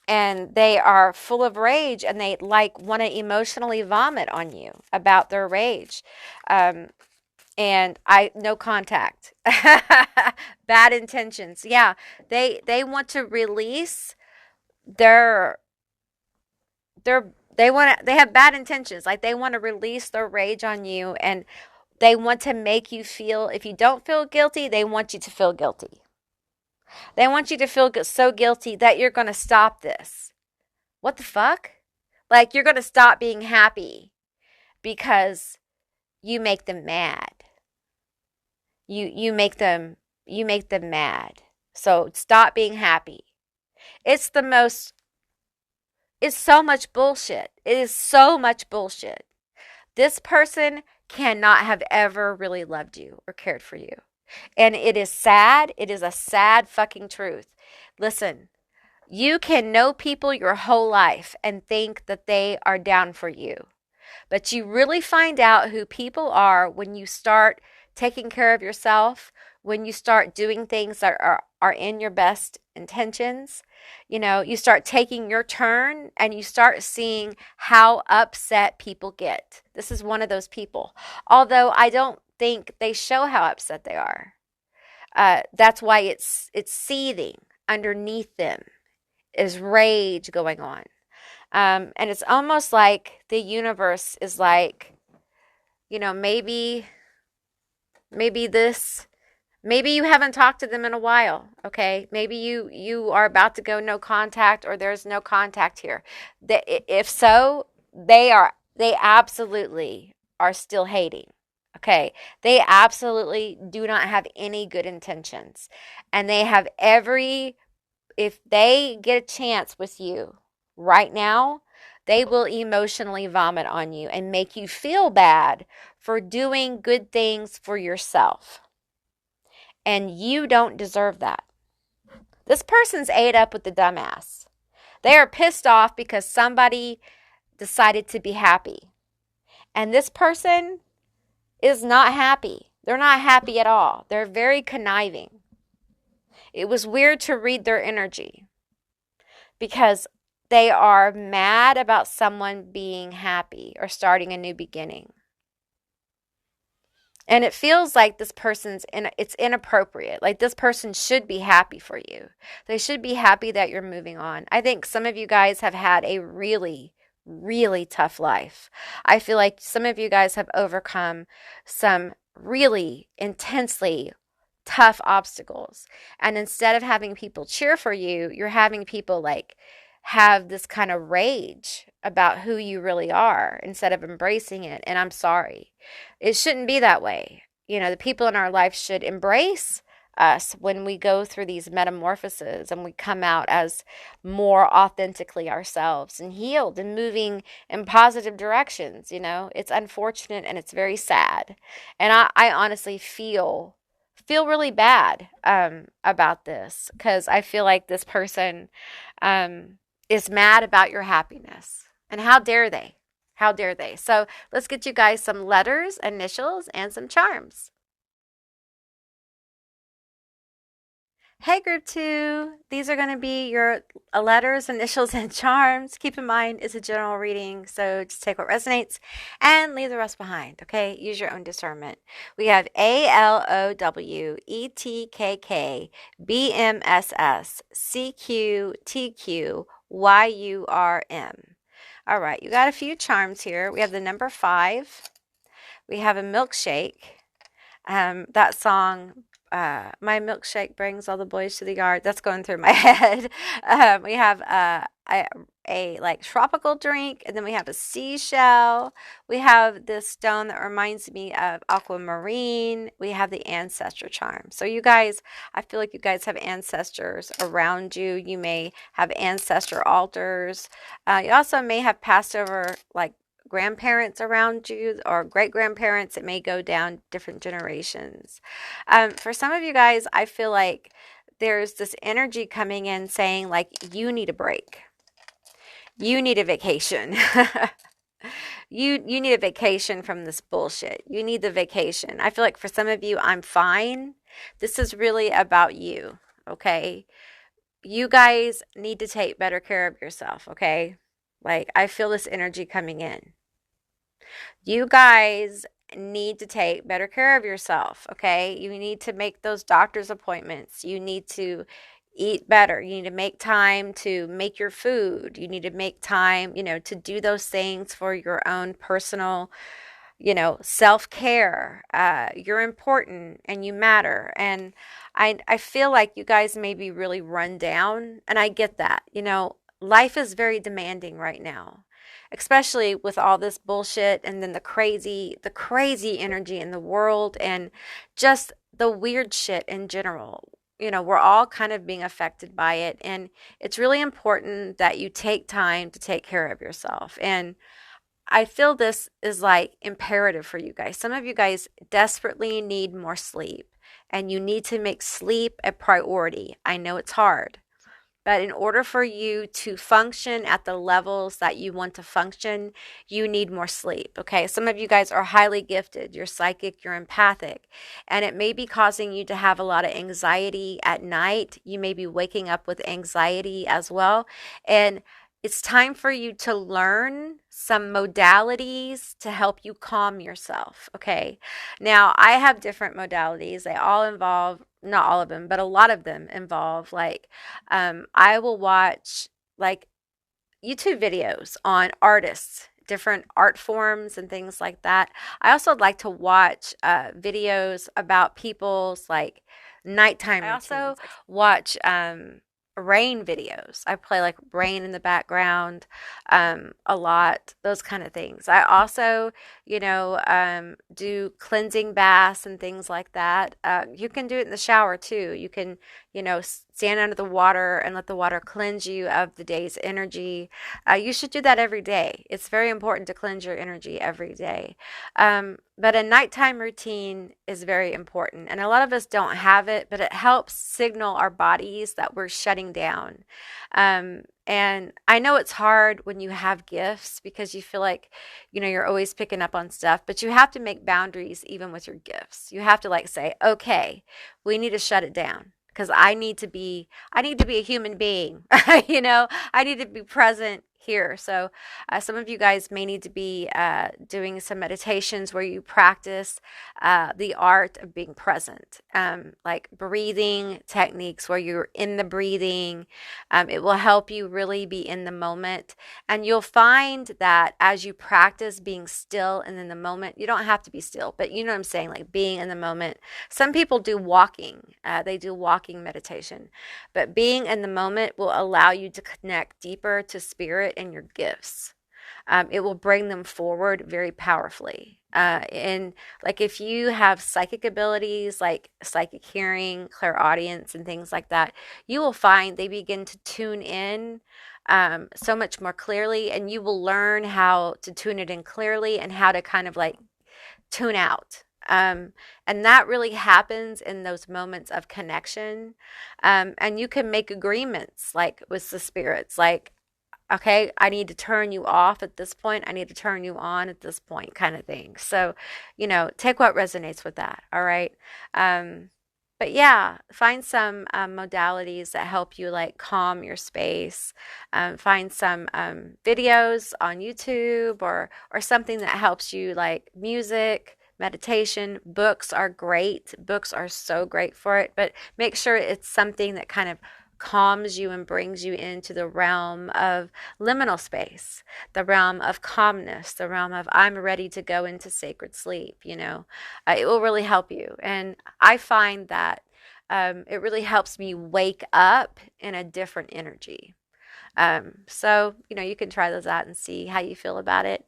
and they are full of rage and they like want to emotionally vomit on you about their rage. And no contact. Bad intentions. Yeah, they want to release their they have bad intentions. Like they want to release their rage on you, and they want to make you feel, if you don't feel guilty, they want you to feel guilty. They want you to feel so guilty that you're going to stop this. What the fuck? Like you're going to stop being happy because you make them mad. You make them mad. So stop being happy. It's the most it's so much bullshit. It is so much bullshit. This person cannot have ever really loved you or cared for you. And it is sad. It is a sad fucking truth. Listen, you can know people your whole life and think that they are down for you. But you really find out who people are when you start taking care of yourself, when you start doing things that are in your best intentions. You know, you start taking your turn and you start seeing how upset people get. This is one of those people. Although I don't think they show how upset they are. That's why it's seething underneath them is rage going on. And it's almost like the universe is like, you know, maybe you haven't talked to them in a while, okay? Maybe you are about to go no contact, or there's no contact here. If so, they absolutely are still hating. Okay, they absolutely do not have any good intentions. And they have if they get a chance with you right now, they will emotionally vomit on you and make you feel bad for doing good things for yourself. And you don't deserve that. This person's ate up with the dumbass. They are pissed off because somebody decided to be happy. And this person is not happy. They're not happy at all. They're very conniving. It was weird to read their energy because they are mad about someone being happy or starting a new beginning. And it feels like this it's inappropriate. Like this person should be happy for you. They should be happy that you're moving on. I think some of you guys have had a really, really tough life. I feel like some of you guys have overcome some really intensely tough obstacles. And instead of having people cheer for you, you're having people like have this kind of rage about who you really are instead of embracing it. And I'm sorry. It shouldn't be that way. You know, the people in our life should embrace us when we go through these metamorphoses and we come out as more authentically ourselves and healed and moving in positive directions. You know, it's unfortunate and it's very sad. And I honestly feel really bad about this because I feel like this person is mad about your happiness. And how dare they? How dare they? So let's get you guys some letters, initials, and some charms. Hey, group two. These are going to be your letters, initials, and charms. Keep in mind, it's a general reading, so just take what resonates and leave the rest behind, okay? Use your own discernment. We have ALOWETKK, BMSS, CQTQYURM. All right, you got a few charms here. We have the number 5. We have a milkshake. That song, My Milkshake Brings All the Boys to the Yard. That's going through my head. We have a like tropical drink, and then we have a seashell. We have this stone that reminds me of aquamarine. We have the ancestor charm. So you guys, I feel like you guys have ancestors around you. You may have ancestor altars. You also may have passed over like grandparents around you or great grandparents. It may go down different generations. For some of you guys, I feel like there's this energy coming in saying like you need a break. You need a vacation. You need a vacation from this bullshit. You need the vacation. I feel like for some of you, I'm fine. This is really about you, okay? You guys need to take better care of yourself, okay? Like I feel this energy coming in. You guys need to take better care of yourself, okay? You need to make those doctor's appointments. You need to eat better. You need to make time to make your food. You need to make time, to do those things for your own personal, self-care. You're important and you matter. And I feel like you guys may be really run down, and I get that. Life is very demanding right now, especially with all this bullshit and then the crazy energy in the world and just the weird shit in general. We're all kind of being affected by it, and it's really important that you take time to take care of yourself. And I feel this is like imperative for you guys. Some of you guys desperately need more sleep, and you need to make sleep a priority. I know it's hard. But in order for you to function at the levels that you want to function, you need more sleep, okay? Some of you guys are highly gifted. You're psychic, you're empathic, and it may be causing you to have a lot of anxiety at night. You may be waking up with anxiety as well. And it's time for you to learn some modalities to help you calm yourself, okay? Now, I have different modalities. They all involve, not all of them, but a lot of them involve like I will watch like YouTube videos on artists, different art forms and things like that. I also like to watch videos about people's like nighttime routines. I also watch rain videos. I play like rain in the background a lot, those kind of things. I also, do cleansing baths and things like that. You can do it in the shower too. You can, stand under the water and let the water cleanse you of the day's energy. You should do that every day. It's very important to cleanse your energy every day. But a nighttime routine is very important. And a lot of us don't have it, but it helps signal our bodies that we're shutting down. And I know it's hard when you have gifts because you feel like, you're always picking up on stuff, but you have to make boundaries even with your gifts. You have to like say, okay, we need to shut it down because I need to be a human being. I need to be present here. So some of you guys may need to be doing some meditations where you practice the art of being present, like breathing techniques where you're in the breathing. It will help you really be in the moment. And you'll find that as you practice being still and in the moment, you don't have to be still, but you know what I'm saying, like being in the moment. Some people do walking, they do walking meditation, but being in the moment will allow you to connect deeper to spirit and your gifts. It will bring them forward very powerfully. And like if you have psychic abilities like psychic hearing, clairaudience, and things like that, you will find they begin to tune in so much more clearly, and you will learn how to tune it in clearly and how to kind of like tune out. And that really happens in those moments of connection. And you can make agreements like with the spirits, like, okay, I need to turn you off at this point. I need to turn you on at this point, kind of thing. So, take what resonates with that. All right. But yeah, find some modalities that help you like calm your space. Find some videos on YouTube or something that helps you, like music, meditation. Books are great. Books are so great for it, but make sure it's something that kind of calms you and brings you into the realm of liminal space, the realm of calmness, the realm of I'm ready to go into sacred sleep. It will really help you. And I find that it really helps me wake up in a different energy. So, you can try those out and see how you feel about it.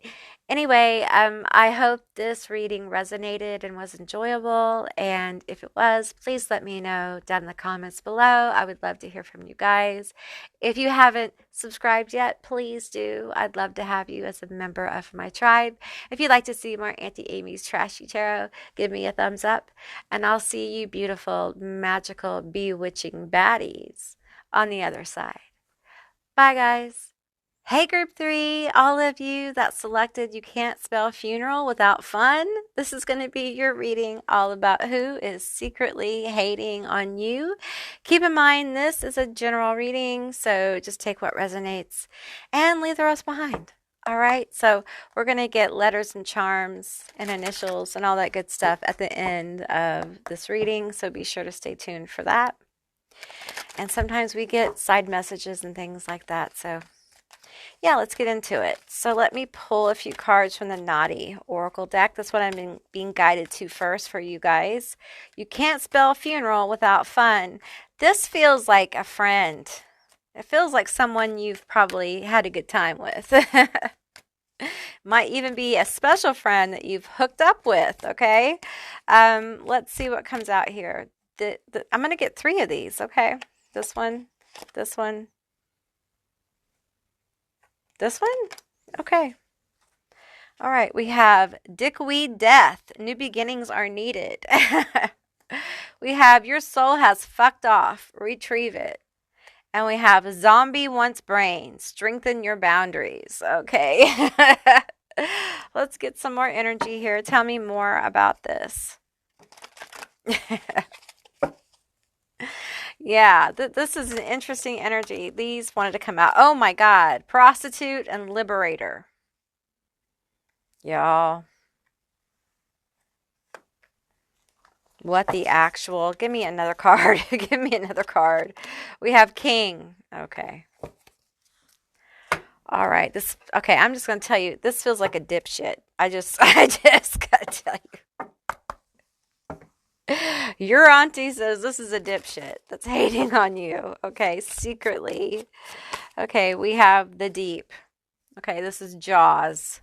Anyway, I hope this reading resonated and was enjoyable. And if it was, please let me know down in the comments below. I would love to hear from you guys. If you haven't subscribed yet, please do. I'd love to have you as a member of my tribe. If you'd like to see more Auntie Amy's Trashy Tarot, give me a thumbs up. And I'll see you beautiful, magical, bewitching baddies on the other side. Bye, guys. Hey, group 3, all of you that selected You Can't Spell Funeral Without Fun. This is going to be your reading all about who is secretly hating on you. Keep in mind, this is a general reading, so just take what resonates and leave the rest behind. All right, so we're going to get letters and charms and initials and all that good stuff at the end of this reading, so be sure to stay tuned for that. And sometimes we get side messages and things like that. So yeah, let's get into it. So let me pull a few cards from the Naughty Oracle deck. That's what I'm being guided to first for you guys. You can't spell funeral without fun. This feels like a friend. It feels like someone you've probably had a good time with. Might even be a special friend that you've hooked up with, okay? Let's see what comes out here. I'm going to get 3 of these, okay? This one, this one, this one? Okay. All right, we have Dickweed Death. New beginnings are needed. We have Your Soul Has Fucked Off. Retrieve it. And we have Zombie Wants Brain. Strengthen your boundaries. Okay. Let's get some more energy here. Tell me more about this. Yeah, this is an interesting energy. These wanted to come out. Oh my God. Prostitute and liberator. Y'all. What the actual? Give me another card. Give me another card. We have King. Okay. All right. Okay, I'm just going to tell you, this feels like a dipshit. I just got to tell you. Your auntie says this is a dipshit that's hating on you. Okay, secretly. Okay, we have the Deep. Okay, this is Jaws.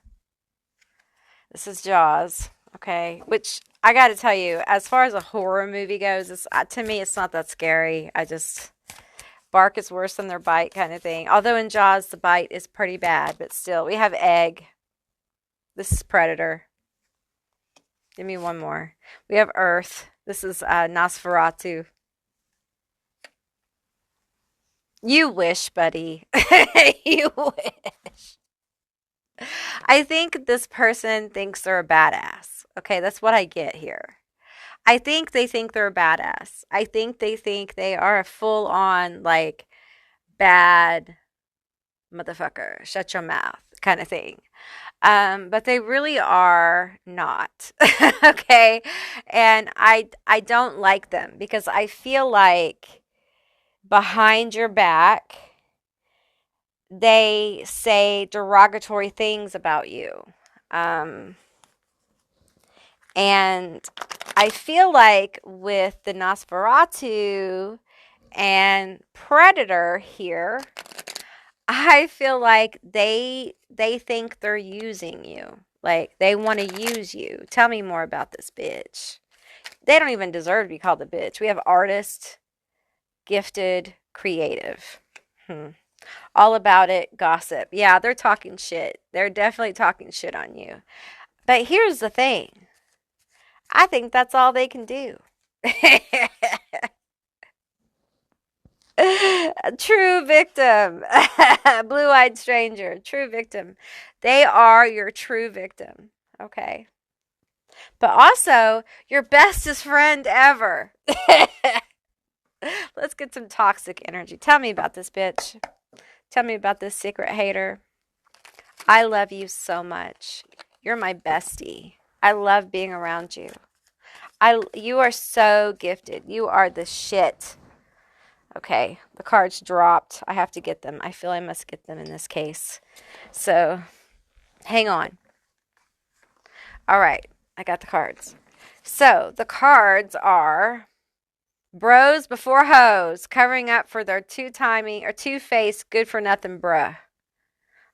This is Jaws. Okay, which I got to tell you, as far as a horror movie goes, to me, it's not that scary. Bark is worse than their bite kind of thing. Although in Jaws, the bite is pretty bad, but still. We have egg. This is predator. Give me one more. We have earth. This is Nosferatu. You wish, buddy. You wish. I think this person thinks they're a badass. Okay, that's what I get here. I think they think they're a badass. I think they think they are a full on, like, bad motherfucker, shut your mouth kind of thing. But they really are not. Okay. And I don't like them because I feel like behind your back, they say derogatory things about you. Um, and I feel like with the Nosferatu and Predator here, I feel like they think they're using you. Like they want to use you. Tell me more about this bitch. They don't even deserve to be called a bitch. We have artist, gifted, creative. Hmm. All about it, gossip. Yeah, they're talking shit. They're definitely talking shit on you. But here's the thing. I think that's all they can do. True victim. Blue eyed stranger. True victim. They are your true victim. Okay. But also your bestest friend ever. Let's get some toxic energy. Tell me about this bitch. Tell me about this secret hater. I love you so much. You're my bestie. I love being around you. You are so gifted. You are the shit. Okay, the cards dropped. I have to get them. I feel I must get them in this case. So, hang on. All right, I got the cards. So, the cards are bros before hoes, covering up for their two-timing or two-faced good for nothing bruh.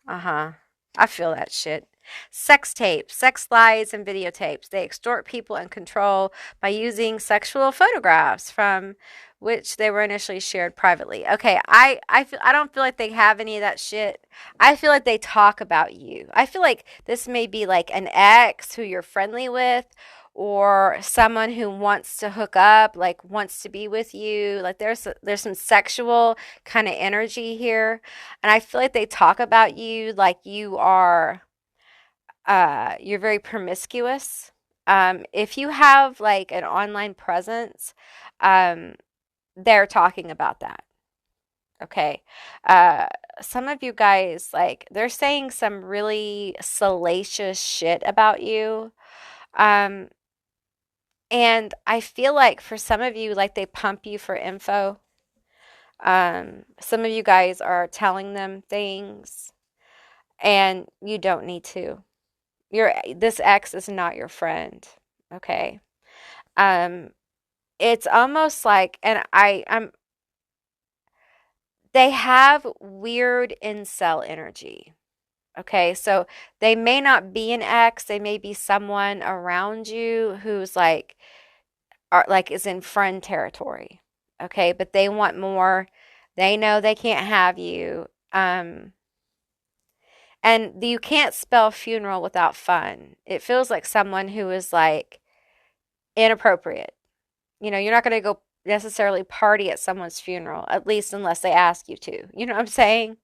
Uh-huh. I feel that shit. Sex tapes, sex lies, and videotapes. They extort people and control by using sexual photographs from which they were initially shared privately. Okay, I don't feel like they have any of that shit. I feel like they talk about you. I feel like this may be like an ex who you're friendly with or someone who wants to hook up, like wants to be with you. Like there's some sexual kind of energy here. And I feel like they talk about you like you're very promiscuous. If you have like an online presence, um, they're talking about that. Okay. Uh, some of you guys, like, they're saying some really salacious shit about you. Um, and I feel like for some of you, like, they pump you for info. Some of you guys are telling them things and you don't need to. This ex is not your friend. Okay. Um, it's almost like, and they have weird incel energy. Okay, so they may not be an ex, they may be someone around you who's like is in friend territory. Okay, but they want more. They know they can't have you. And you can't spell funeral without fun. It feels like someone who is like inappropriate. You know, you're not going to go necessarily party at someone's funeral, at least unless they ask you to. You know what I'm saying?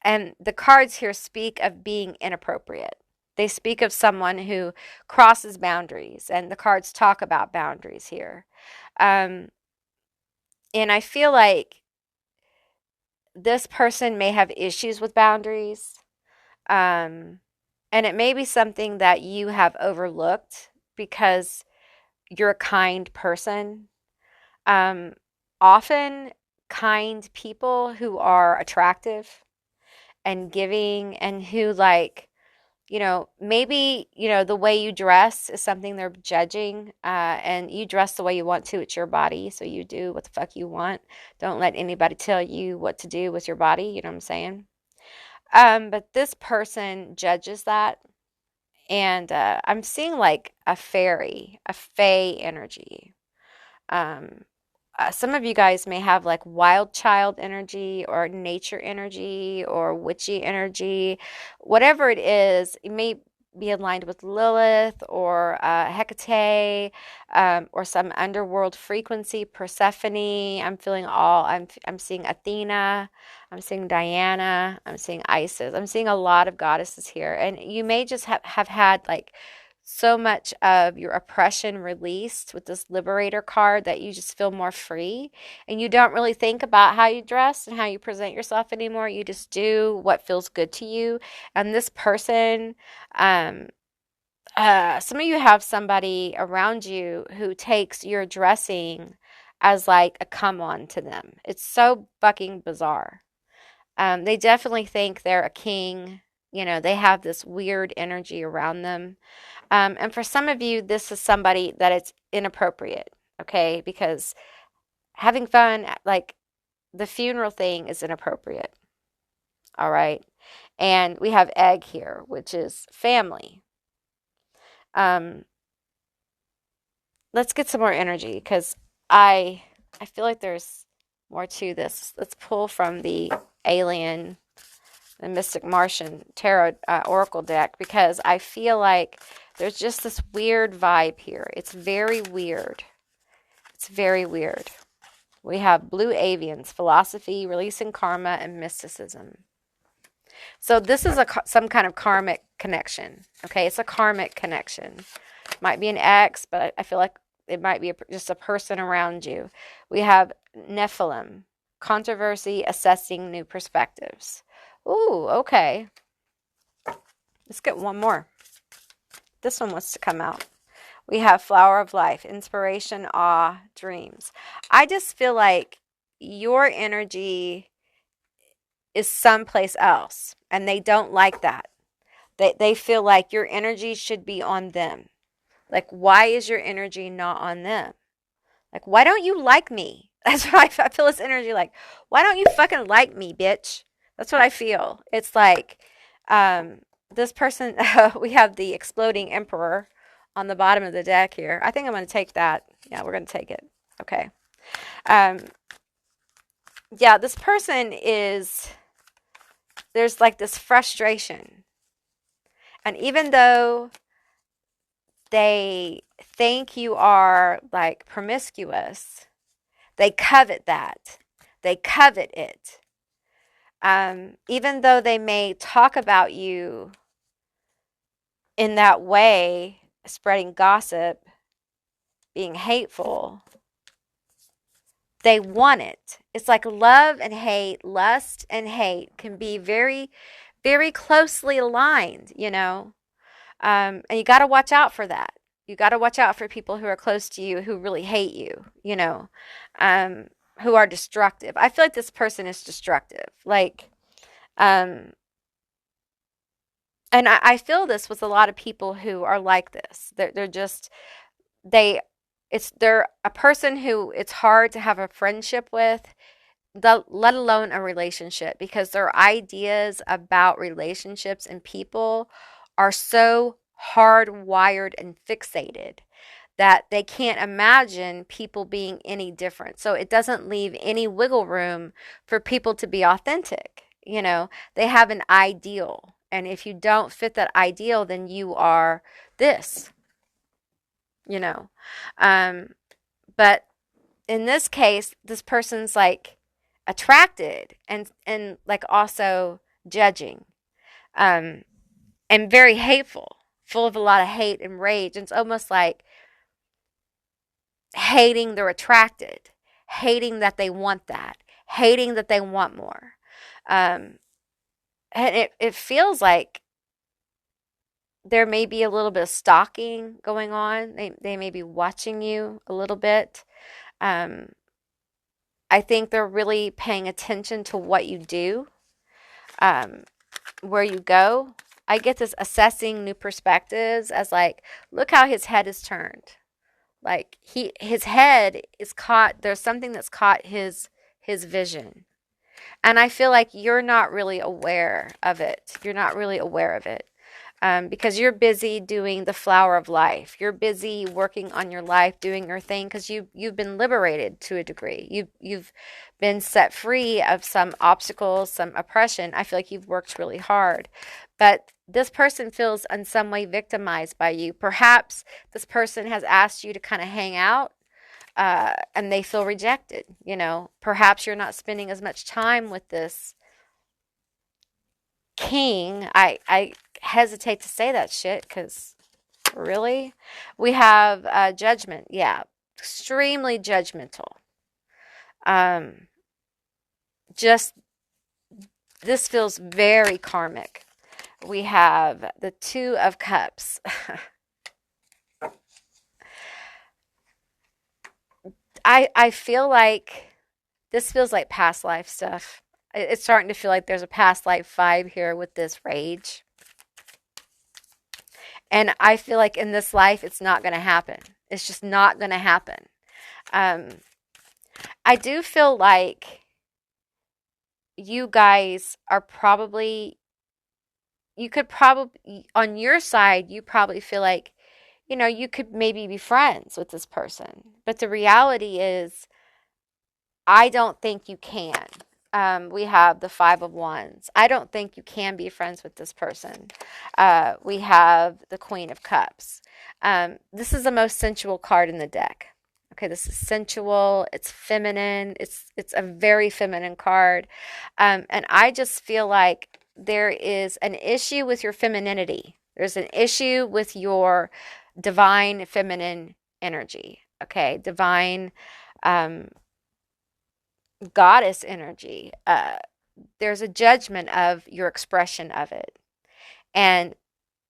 And the cards here speak of being inappropriate. They speak of someone who crosses boundaries, and the cards talk about boundaries here. Um, and I feel like this person may have issues with boundaries. Um, and it may be something that you have overlooked because you're a kind person. Um, Often, kind people who are attractive and giving and who like maybe the way you dress is something they're judging, and you dress the way you want to. It's your body, so you do what the fuck you want. Don't let anybody tell you what to do with your body. You know what I'm saying? But this person judges that, and I'm seeing like a fairy, a fae energy. Um, some of you guys may have like wild child energy or nature energy or witchy energy. Whatever it is, it may be aligned with Lilith or Hecate, or some underworld frequency, Persephone. I'm seeing Athena, I'm seeing Diana, I'm seeing Isis. I'm seeing a lot of goddesses here. And you may just have had like so much of your oppression released with this liberator card that you just feel more free, and you don't really think about how you dress and how you present yourself anymore. You just do what feels good to you. And this person, um some of you have somebody around you who takes your dressing as like a come on to them. It's so fucking bizarre. They definitely think they're a king. You know, they have this weird energy around them. And for some of you, this is somebody that it's inappropriate, okay? Because having fun, like the funeral thing, is inappropriate, all right? And we have egg here, which is family. Um, let's get some more energy because I I feel like there's more to this. Let's pull from the alien, the Mystic Martian Tarot Oracle deck, because I feel like there's just this weird vibe here. It's very weird. It's very weird. We have Blue Avians, philosophy, releasing karma, and mysticism. So this is some kind of karmic connection. Okay, it's a karmic connection. Might be an ex, but I feel like it might be just a person around you. We have Nephilim, controversy, assessing new perspectives. Ooh, okay. Let's get one more. This one wants to come out. We have Flower of Life, inspiration, awe, dreams. I just feel like your energy is someplace else, and they don't like that. They feel like your energy should be on them. Like, why is your energy not on them? Like, why don't you like me? That's what I feel this energy like. Why don't you fucking like me, bitch? That's what I feel. It's like, this person, we have the exploding emperor on the bottom of the deck here. I think I'm going to take that. Yeah, we're going to take it. Okay. Um, yeah, this person is, there's like this frustration. And even though they think you are like promiscuous, they covet that. They covet it. Even though they may talk about you in that way, spreading gossip, being hateful, they want it. It's like love and hate, lust and hate can be very, very closely aligned, you know? And you got to watch out for that. You got to watch out for people who are close to you who really hate you, you know, who are destructive. I feel like this person is destructive. Like, and I feel this with a lot of people who are like this. They're just, they, they're a person who it's hard to have a friendship with, let alone a relationship, because their ideas about relationships and people are so hardwired and fixated that they can't imagine people being any different. So it doesn't leave any wiggle room for people to be authentic. You know, they have an ideal. And if you don't fit that ideal, then you are this, you know. But in this case, this person's like attracted and like also judging, and very hateful, full of a lot of hate and rage. And it's almost like hating they're attracted, hating that they want that, hating that they want more. And it feels like there may be a little bit of stalking going on. They may be watching you a little bit. Um, I think they're really paying attention to what you do, where you go. I get this assessing new perspectives as like, look how his head is turned. Like his head is caught. There's something that's caught his vision, and I feel like you're not really aware of it. You're not really aware of it. because you're busy doing the flower of life. You're busy working on your life, doing your thing, because you've been liberated to a degree. You've been set free of some obstacles, some oppression. I feel like you've worked really hard, but this person feels in some way victimized by you. Perhaps this person has asked you to kind of hang out, and they feel rejected. You know, perhaps you're not spending as much time with this king. I hesitate to say that shit because really, we have judgment. Yeah, extremely judgmental. Um, just this feels very karmic. We have the Two of Cups. I feel like this feels like past life stuff. It's starting to feel like there's a past life vibe here with this rage. And I feel like in this life, it's not going to happen. It's just not going to happen. Um, I do feel like you guys are probably, you could probably, on your side, you probably feel like, you know, you could maybe be friends with this person. But the reality is, I don't think you can. We have the Five of Wands. I don't think you can be friends with this person. We have the Queen of Cups. This is the most sensual card in the deck. Okay, this is sensual. It's feminine. It's a very feminine card, and I just feel like there is an issue with your femininity. There's an issue with your divine feminine energy. Okay, divine. Um, Goddess energy. There's a judgment of your expression of it. And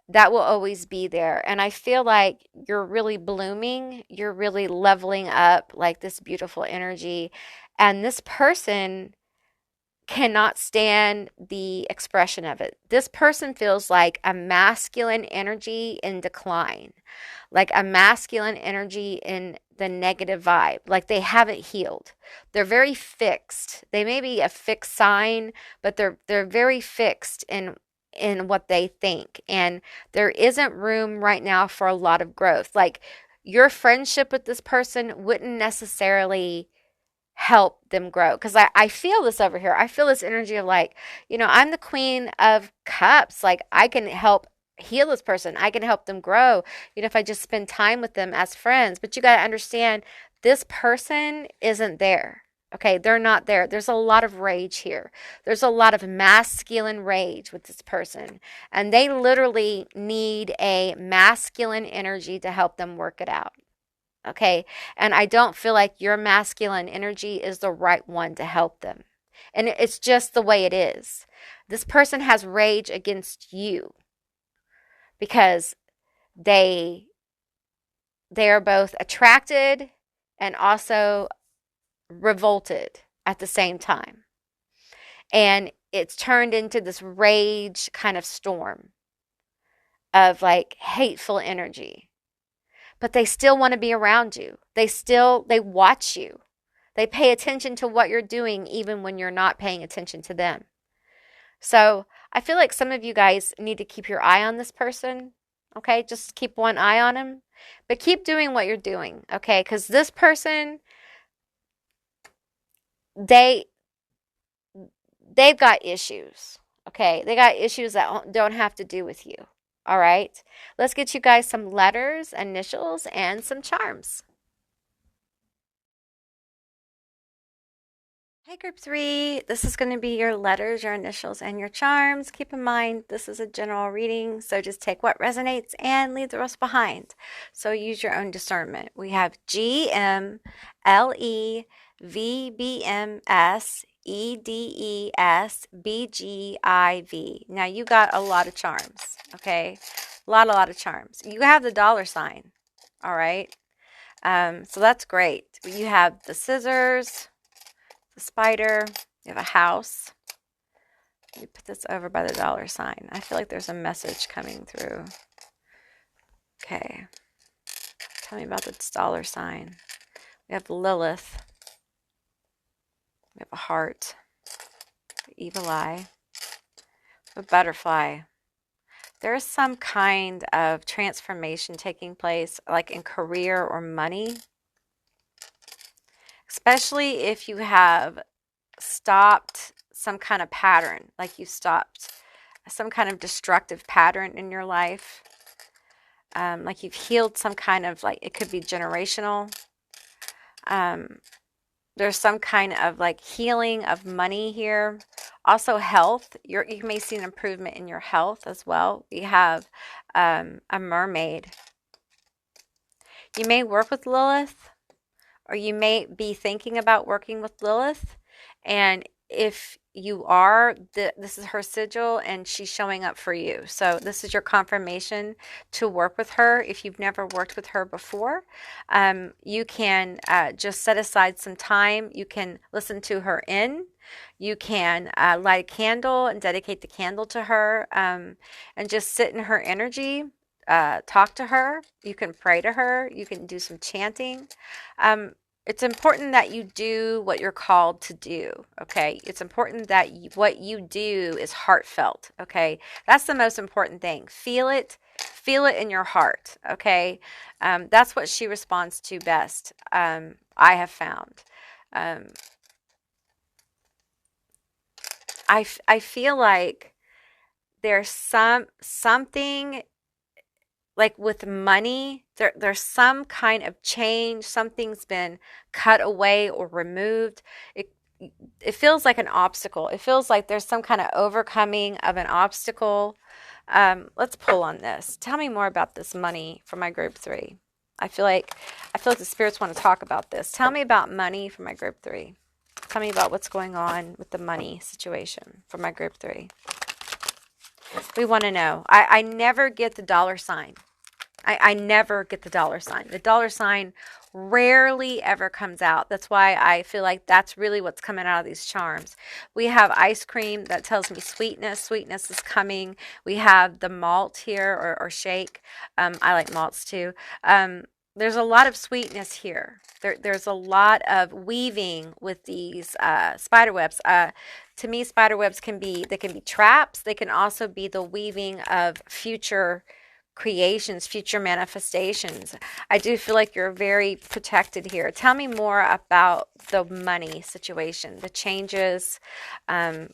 that will always be there. And I feel like you're really blooming, you're really leveling up like this beautiful energy. And this person cannot stand the expression of it. This person feels like a masculine energy in decline, like a masculine energy in the negative vibe, like they haven't healed. They're very fixed. They may be a fixed sign, but they're very fixed in what they think. And there isn't room right now for a lot of growth. Like your friendship with this person wouldn't necessarily help them grow. Because I feel this over here. I feel this energy of like, you know, I'm the Queen of Cups. Like I can help heal this person. I can help them grow, you know, if I just spend time with them as friends. But you got to understand this person isn't there. Okay, they're not there. There's a lot of rage here. There's a lot of masculine rage with this person. And they literally need a masculine energy to help them work it out. Okay. And I don't feel like your masculine energy is the right one to help them. And it's just the way it is. This person has rage against you because they are both attracted and also revolted at the same time. And it's turned into this rage kind of storm of like hateful energy. But they still want to be around you. They watch you. They pay attention to what you're doing even when you're not paying attention to them. So I feel like some of you guys need to keep your eye on this person. Okay, just keep one eye on him, but keep doing what you're doing. Okay, because this person, they they've got issues. Okay, they got issues that don't have to do with you. All right, let's get you guys some letters, initials, and some charms. Hey, group three, this is going to be your letters, your initials, and your charms. Keep in mind, this is a general reading, so just take what resonates and leave the rest behind. So use your own discernment. We have G, M, L, E, V, B, M, S, E, D, E, S, B, G, I, V. Now you got a lot of charms, okay? A lot of charms. You have the dollar sign, all right? So that's great. You have the scissors, the spider, you have a house. You put this over by the dollar sign. I feel like there's a message coming through. Okay. Tell me about this dollar sign. We have Lilith. We have a heart. The evil eye. A butterfly. there's some kind of transformation taking place, like in career or money, especially if you have stopped some kind of pattern, like you stopped some kind of destructive pattern in your life, like you've healed some kind of, like, it could be generational. Um, there's some kind of like healing of money here. Also health. You may see an improvement in your health as well. We have a mermaid. You may work with Lilith, or you may be thinking about working with Lilith. And if you are, this is her sigil and she's showing up for you. So this is your confirmation to work with her. If you've never worked with her before, you can just set aside some time. You can listen to her in. You can light a candle and dedicate the candle to her, and just sit in her energy. Talk to her. You can pray to her. You can do some chanting. It's important that you do what you're called to do, okay? It's important that what you do is heartfelt, okay? That's the most important thing. Feel it in your heart, okay? That's what she responds to best, I have found. I feel like there's something like with money, there's some kind of change. Something's been cut away or removed. It feels like an obstacle. It feels like there's some kind of overcoming of an obstacle. Let's pull on this. Tell me more about this money for my group 3. I feel like the spirits want to talk about this. Tell me about money for my group 3. Tell me about what's going on with the money situation for my group 3. We want to know. I never get the dollar sign. I never get the dollar sign. The dollar sign rarely ever comes out. That's why I feel like that's really what's coming out of these charms. We have ice cream that tells me sweetness. Sweetness is coming. We have the malt here, or shake. I like malts too. There's a lot of sweetness here. There's a lot of weaving with these spider webs. To me, spider webs can be traps. They can also be the weaving of future creations, future manifestations. I do feel like you're very protected here. Tell me more about the money situation, the changes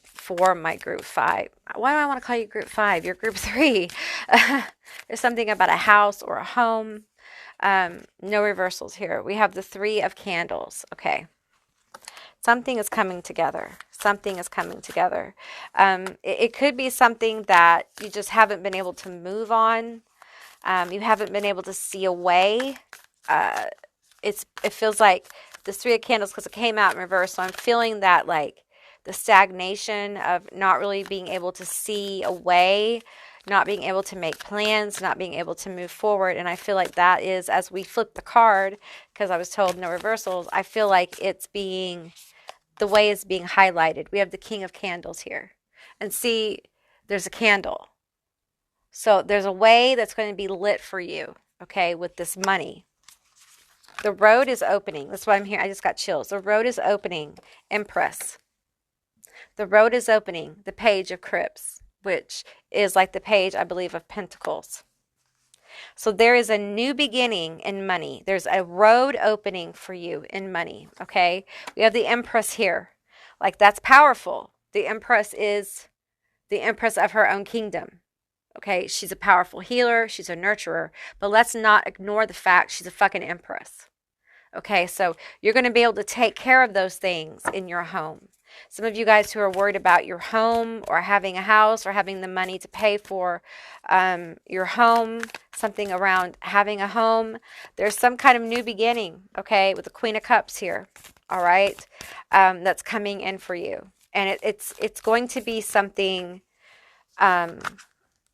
for my group 5. Why do I want to call you group 5? You're group 3. There's something about a house or a home. No reversals here. We have the 3 of candles. Okay. Something is coming together. Something is coming together. It could be something that you just haven't been able to move on. You haven't been able to see a way. It feels like the 3 of candles, because it came out in reverse. So I'm feeling that, like, the stagnation of not really being able to see a way, not being able to make plans, not being able to move forward. And I feel like that is, as we flip the card, because I was told no reversals, I feel like the way is being highlighted. We have the King of Candles here. And see, there's a candle. So there's a way that's going to be lit for you, okay, with this money. The road is opening. That's why I'm here. I just got chills. The road is opening. Empress. The road is opening. The Page of Crips, which is like the page, I believe, of Pentacles. So there is a new beginning in money. There's a road opening for you in money, okay? We have the Empress here. Like, that's powerful. The Empress is the Empress of her own kingdom, okay? She's a powerful healer. She's a nurturer. But let's not ignore the fact she's a fucking Empress, okay? So you're going to be able to take care of those things in your home. Some of you guys who are worried about your home, or having a house, or having the money to pay for your home, something around having a home, there's some kind of new beginning, okay, with the Queen of Cups here, all right, that's coming in for you. And it's going to be something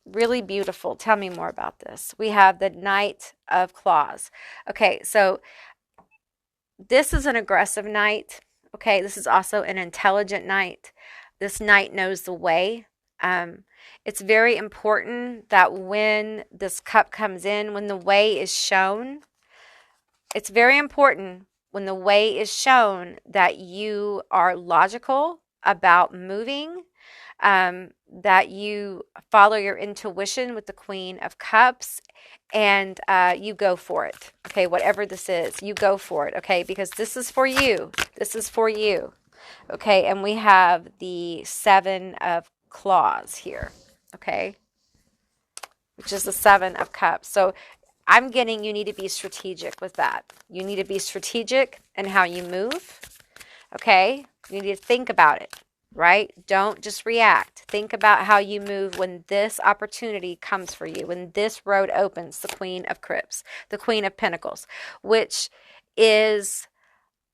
really beautiful. Tell me more about this. We have the Knight of Claws. Okay, so this is an aggressive knight. Okay, this is also an intelligent knight. This knight knows the way. It's very important that when this cup comes in, when the way is shown, it's very important when the way is shown that you are logical about moving, that you follow your intuition with the Queen of Cups, and you go for it. Okay, whatever this is, you go for it. Okay, because this is for you. This is for you. Okay, and we have the Seven of Claws here. Okay, which is the Seven of Cups. So I'm getting you need to be strategic with that. You need to be strategic in how you move. Okay, you need to think about it, right? Don't just react. Think about how you move when this opportunity comes for you, when this road opens, the Queen of Cups, the Queen of Pentacles, which is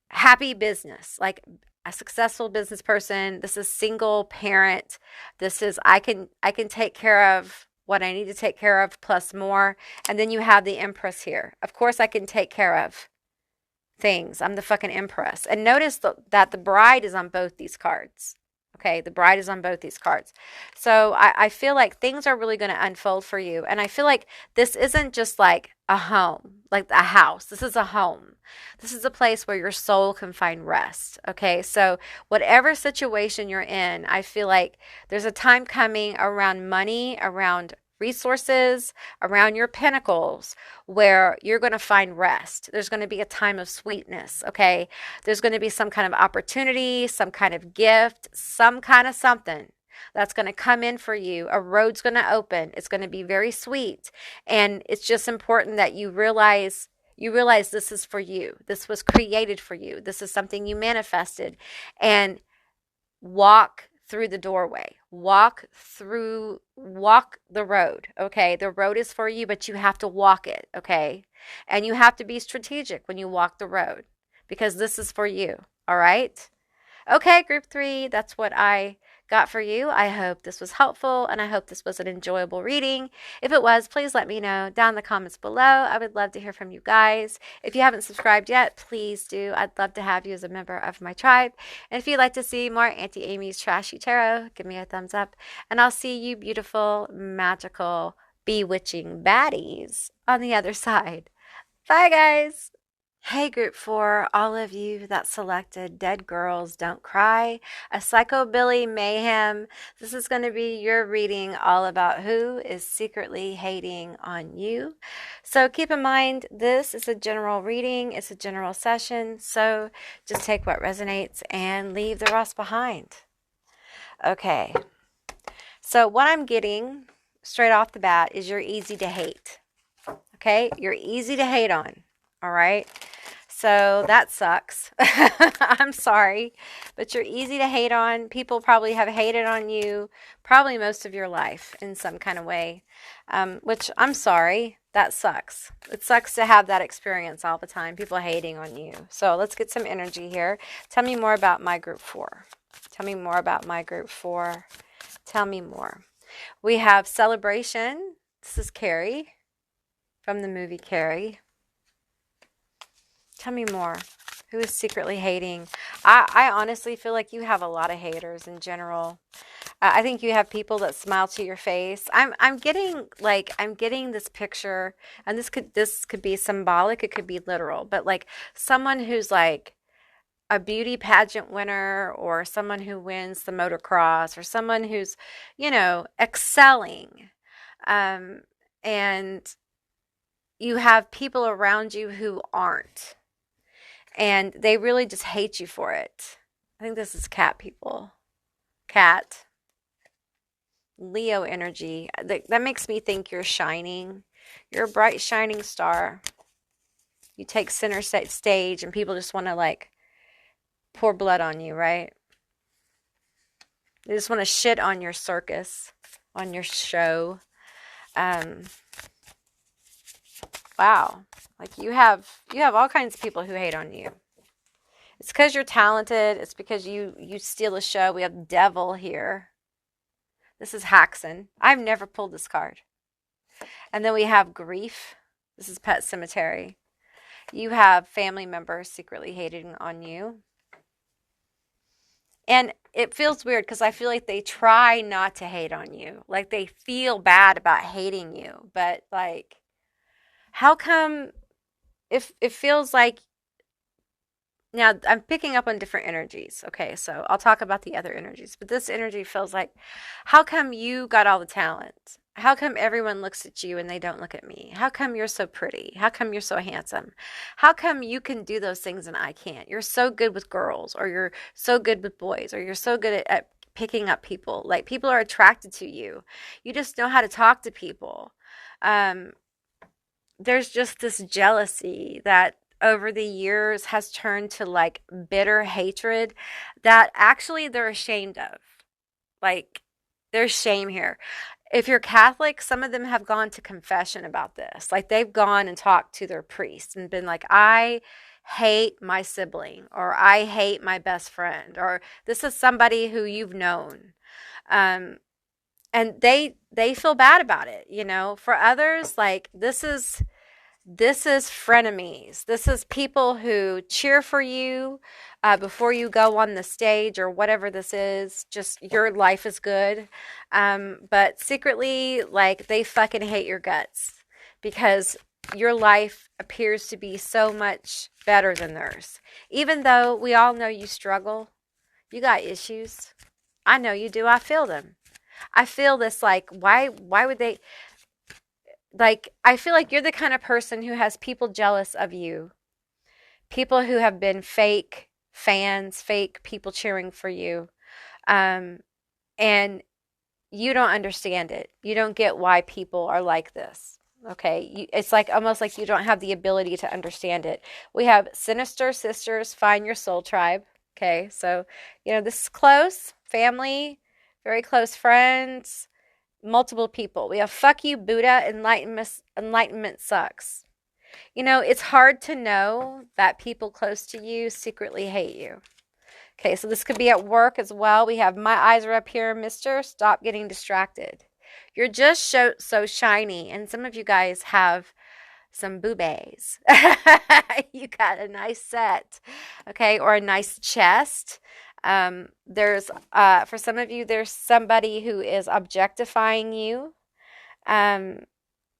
happy business, like a successful business person. This is single parent. This is I can take care of what I need to take care of plus more. And then you have the Empress here. Of course I can take care of things. I'm the fucking Empress. And notice that the Bride is on both these cards. Okay, the Bride is on both these cards. So I feel like things are really going to unfold for you. And I feel like this isn't just like a home, like a house. This is a home. This is a place where your soul can find rest. Okay, so whatever situation you're in, I feel like there's a time coming around money, around resources, around your pentacles, where you're going to find rest. There's going to be a time of sweetness, okay? There's going to be some kind of opportunity, some kind of gift, some kind of something that's going to come in for you. A road's going to open. It's going to be very sweet. And it's just important that you realize this is for you. This was created for you. This is something you manifested. And walk through the doorway. Walk the road, okay? The road is for you, but you have to walk it, okay? And you have to be strategic when you walk the road because this is for you, all right? Okay, group 3, that's what I got for you. I hope this was helpful and I hope this was an enjoyable reading. If it was, please let me know down in the comments below. I would love to hear from you guys. If you haven't subscribed yet, please do. I'd love to have you as a member of my tribe. And if you'd like to see more Auntie Amy's Trashy Tarot, give me a thumbs up. And I'll see you beautiful, magical, bewitching baddies on the other side. Bye, guys. Hey, group 4, all of you that selected Dead Girls Don't Cry, a Psychobilly Mayhem. This is going to be your reading all about who is secretly hating on you. So keep in mind, this is a general reading. It's a general session. So just take what resonates and leave the rest behind. Okay. So what I'm getting straight off the bat is you're easy to hate. Okay? You're easy to hate on. All right. So that sucks. I'm sorry, but you're easy to hate on. People probably have hated on you probably most of your life in some kind of way, which I'm sorry. That sucks. It sucks to have that experience all the time, people hating on you. So let's get some energy here. Tell me more about my group 4. Tell me more about my group 4. Tell me more. We have Celebration. This is Carrie from the movie Carrie. Tell me more. Who is secretly hating? I honestly feel like you have a lot of haters in general. I think you have people that smile to your face. I'm getting this picture, and this could be symbolic, it could be literal, but like someone who's like a beauty pageant winner, or someone who wins the motocross, or someone who's, excelling. And you have people around you who aren't. And they really just hate you for it. I think this is cat people. Cat. Leo energy. That makes me think you're shining. You're a bright, shining star. You take center stage and people just want to like pour blood on you, right? They just want to shit on your circus, on your show. Wow. Like you have all kinds of people who hate on you. It's because you're talented. It's because you steal a show. We have Devil here. This is Haxon. I've never pulled this card. And then we have Grief. This is Pet Cemetery. You have family members secretly hating on you. And it feels weird because I feel like they try not to hate on you. Like they feel bad about hating you. But like, how come... If it feels like Now, I'm picking up on different energies. Okay, so I'll talk about the other energies. But this energy feels like, how come you got all the talent? How come everyone looks at you and they don't look at me? How come you're so pretty? How come you're so handsome? How come you can do those things and I can't? You're so good with girls, or you're so good with boys, or you're so good at picking up people. Like, people are attracted to you. You just know how to talk to people. Um, there's just this jealousy that over the years has turned to like bitter hatred that actually they're ashamed of. Like, there's shame here. If you're Catholic, some of them have gone to confession about this. Like, they've gone and talked to their priest and been like, I hate my sibling, or I hate my best friend, or this is somebody who you've known. Um, and they feel bad about it, you know. For others, like, this is frenemies. This is people who cheer for you before you go on the stage or whatever this is. Just your life is good. But secretly, like, they fucking hate your guts because your life appears to be so much better than theirs. Even though we all know you struggle, you got issues. I know you do. I feel them. I feel this, like, why would they, like, I feel like you're the kind of person who has people jealous of you, people who have been fake fans, fake people cheering for you, um, and you don't understand it. You don't get why people are like this. Okay, it's like almost like you don't have the ability to understand it. We have sinister sisters, find your soul tribe. Okay, so this is close family, very close friends, multiple people. We have fuck you, Buddha, enlightenment sucks. It's hard to know that people close to you secretly hate you. Okay, so this could be at work as well. We have my eyes are up here, mister. Stop getting distracted. You're just so shiny, and some of you guys have some boobies. You got a nice set, okay, or a nice chest. There's for some of you, there's somebody who is objectifying you. Um,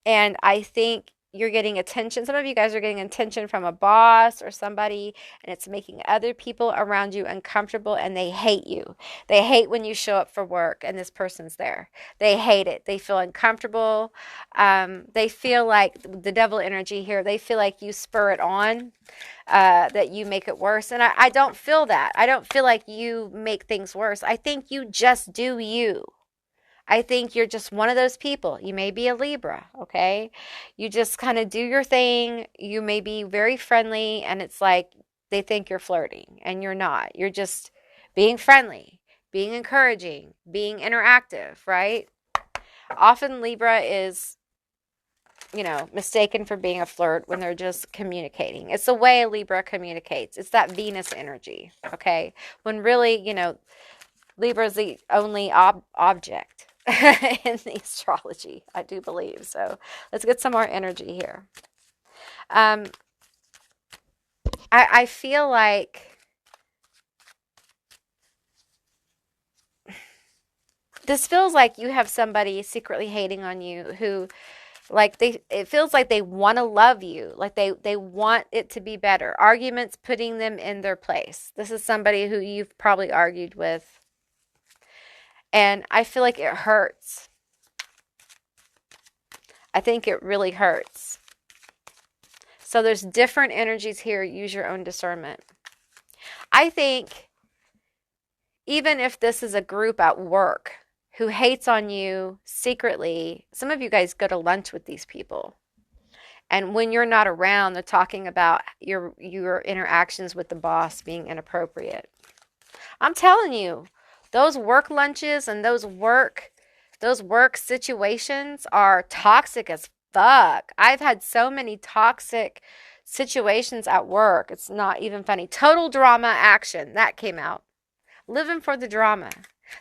and I think you're getting attention. Some of you guys are getting attention from a boss or somebody, and it's making other people around you uncomfortable, and they hate you. They hate when you show up for work and this person's there. They hate it. They feel uncomfortable. They feel like the devil energy here, they feel like you spur it on, that you make it worse. And I don't feel that. I don't feel like you make things worse. I think you just do you. I think you're just one of those people. You may be a Libra, okay? You just kind of do your thing. You may be very friendly, and it's like they think you're flirting, and you're not. You're just being friendly, being encouraging, being interactive, right? Often Libra is, mistaken for being a flirt when they're just communicating. It's the way Libra communicates. It's that Venus energy, okay? When really, Libra is the only object in the astrology, I do believe. So let's get some more energy here. I feel like this feels like you have somebody secretly hating on you who, like, it feels like they want to love you, like they want it to be better. Arguments putting them in their place. This is somebody who you've probably argued with. And I feel like it hurts. I think it really hurts. So there's different energies here. Use your own discernment. I think even if this is a group at work who hates on you secretly, some of you guys go to lunch with these people. And when you're not around, they're talking about your interactions with the boss being inappropriate. I'm telling you, those work lunches and those work situations are toxic as fuck. I've had so many toxic situations at work. It's not even funny. Total drama action. That came out. Living for the drama.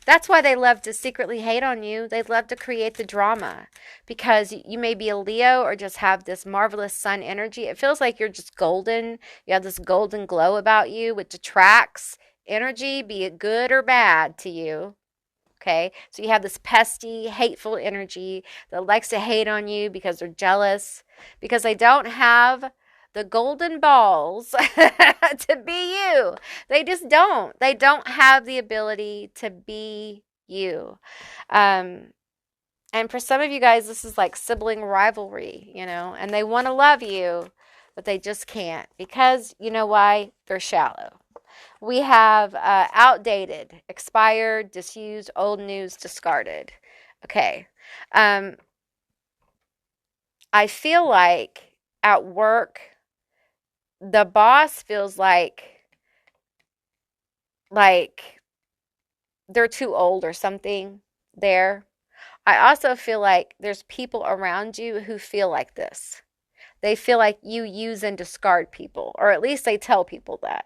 That's why they love to secretly hate on you. They love to create the drama because you may be a Leo or just have this marvelous sun energy. It feels like you're just golden. You have this golden glow about you, which attracts energy, be it good or bad to you. Okay, so you have this pesky, hateful energy that likes to hate on you because they're jealous, because they don't have the golden balls to be you. They just don't. They don't have the ability to be you. Um, and for some of you guys, this is like sibling rivalry, and they want to love you, but they just can't because you know why? They're shallow. We have outdated, expired, disused, old news, discarded. Okay. Um, I feel like at work, the boss feels like they're too old or something there. I also feel like there's people around you who feel like this. They feel like you use and discard people, or at least they tell people that.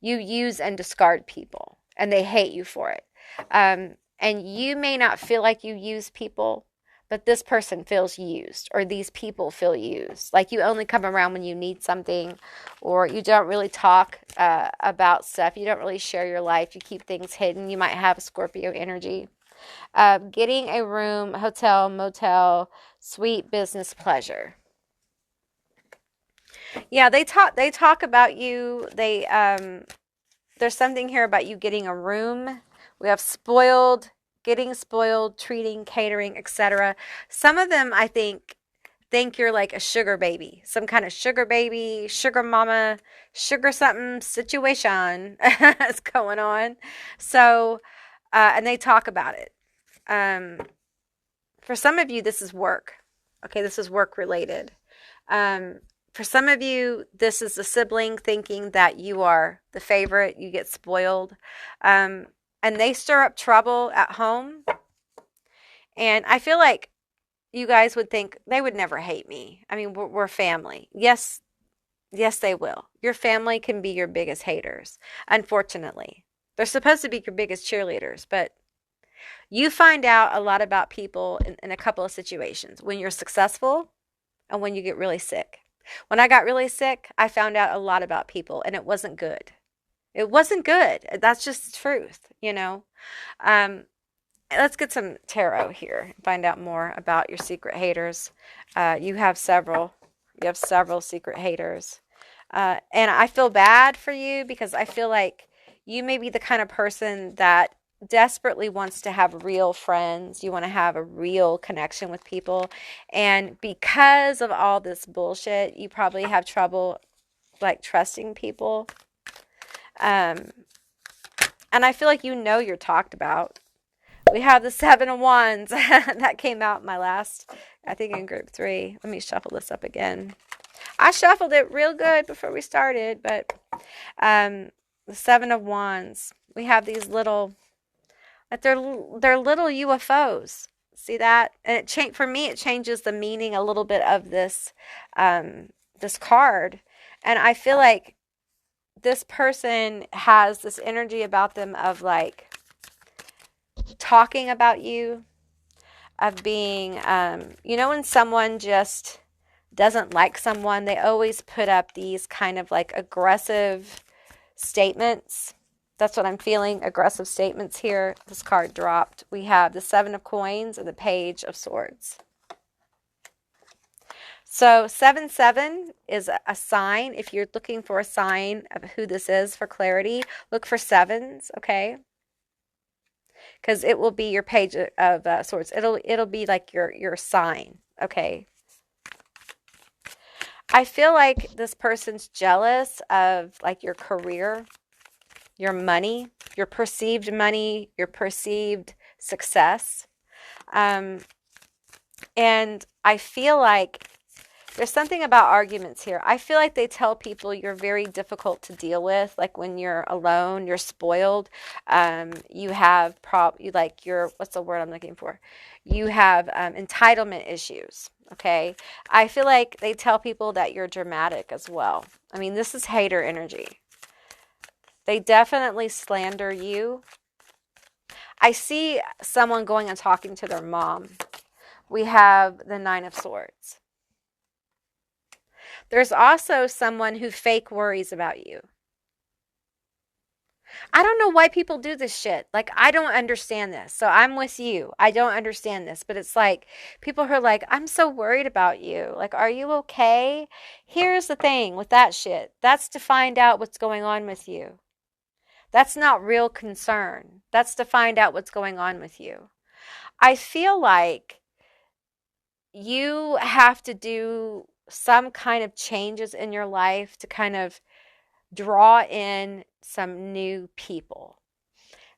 You use and discard people, and they hate you for it. And you may not feel like you use people, but this person feels used, or these people feel used. Like you only come around when you need something, or you don't really talk about stuff. You don't really share your life. You keep things hidden. You might have a Scorpio energy. Getting a room, hotel, motel, sweet business pleasure. Yeah, they talk about you. There's something here about you getting a room. We have spoiled, getting spoiled, treating, catering, etc. Some of them, I think you're like a sugar baby, some kind of sugar baby, sugar mama, sugar something situation is going on. So, and they talk about it. Um, for some of you, this is work. Okay, this is work related. Um, for some of you, this is a sibling thinking that you are the favorite, you get spoiled. And they stir up trouble at home. And I feel like you guys would think they would never hate me. I mean, we're family. Yes, yes, they will. Your family can be your biggest haters, unfortunately. They're supposed to be your biggest cheerleaders, but you find out a lot about people in a couple of situations when you're successful and when you get really sick. When I got really sick, I found out a lot about people, and it wasn't good. It wasn't good. That's just the truth. Um, let's get some tarot here and find out more about your secret haters. You have several. You have several secret haters. And I feel bad for you because I feel like you may be the kind of person that desperately wants to have real friends. You want to have a real connection with people. And because of all this bullshit, you probably have trouble like trusting people. And I feel like you're talked about. We have the Seven of Wands that came out in my last, I think in group 3. Let me shuffle this up again. I shuffled it real good before we started, but the Seven of Wands. We have these little, like they're little UFOs. See that? And for me, it changes the meaning a little bit of this this card, and I feel like this person has this energy about them of like talking about you, of being, when someone just doesn't like someone, they always put up these kind of like aggressive statements. That's what I'm feeling, aggressive statements here. This card dropped. We have the Seven of Coins and the Page of Swords. So 7-7 is a sign. If you're looking for a sign of who this is for clarity, look for sevens, okay? Because it will be your Page of Swords. It'll be like your sign, okay? I feel like this person's jealous of like your career, your money, your perceived success. And I feel like there's something about arguments here. I feel like they tell people you're very difficult to deal with. Like when you're alone, you're spoiled. You have what's the word I'm looking for? You have entitlement issues. Okay. I feel like they tell people that you're dramatic as well. I mean, this is hater energy. They definitely slander you. I see someone going and talking to their mom. We have the Nine of Swords. There's also someone who fake worries about you. I don't know why people do this shit. Like, I don't understand this. So I'm with you. I don't understand this. But it's like people who are like, I'm so worried about you. Like, are you okay? Here's the thing with that shit. That's to find out what's going on with you. That's not real concern. That's to find out what's going on with you. I feel like you have to do some kind of changes in your life to kind of draw in some new people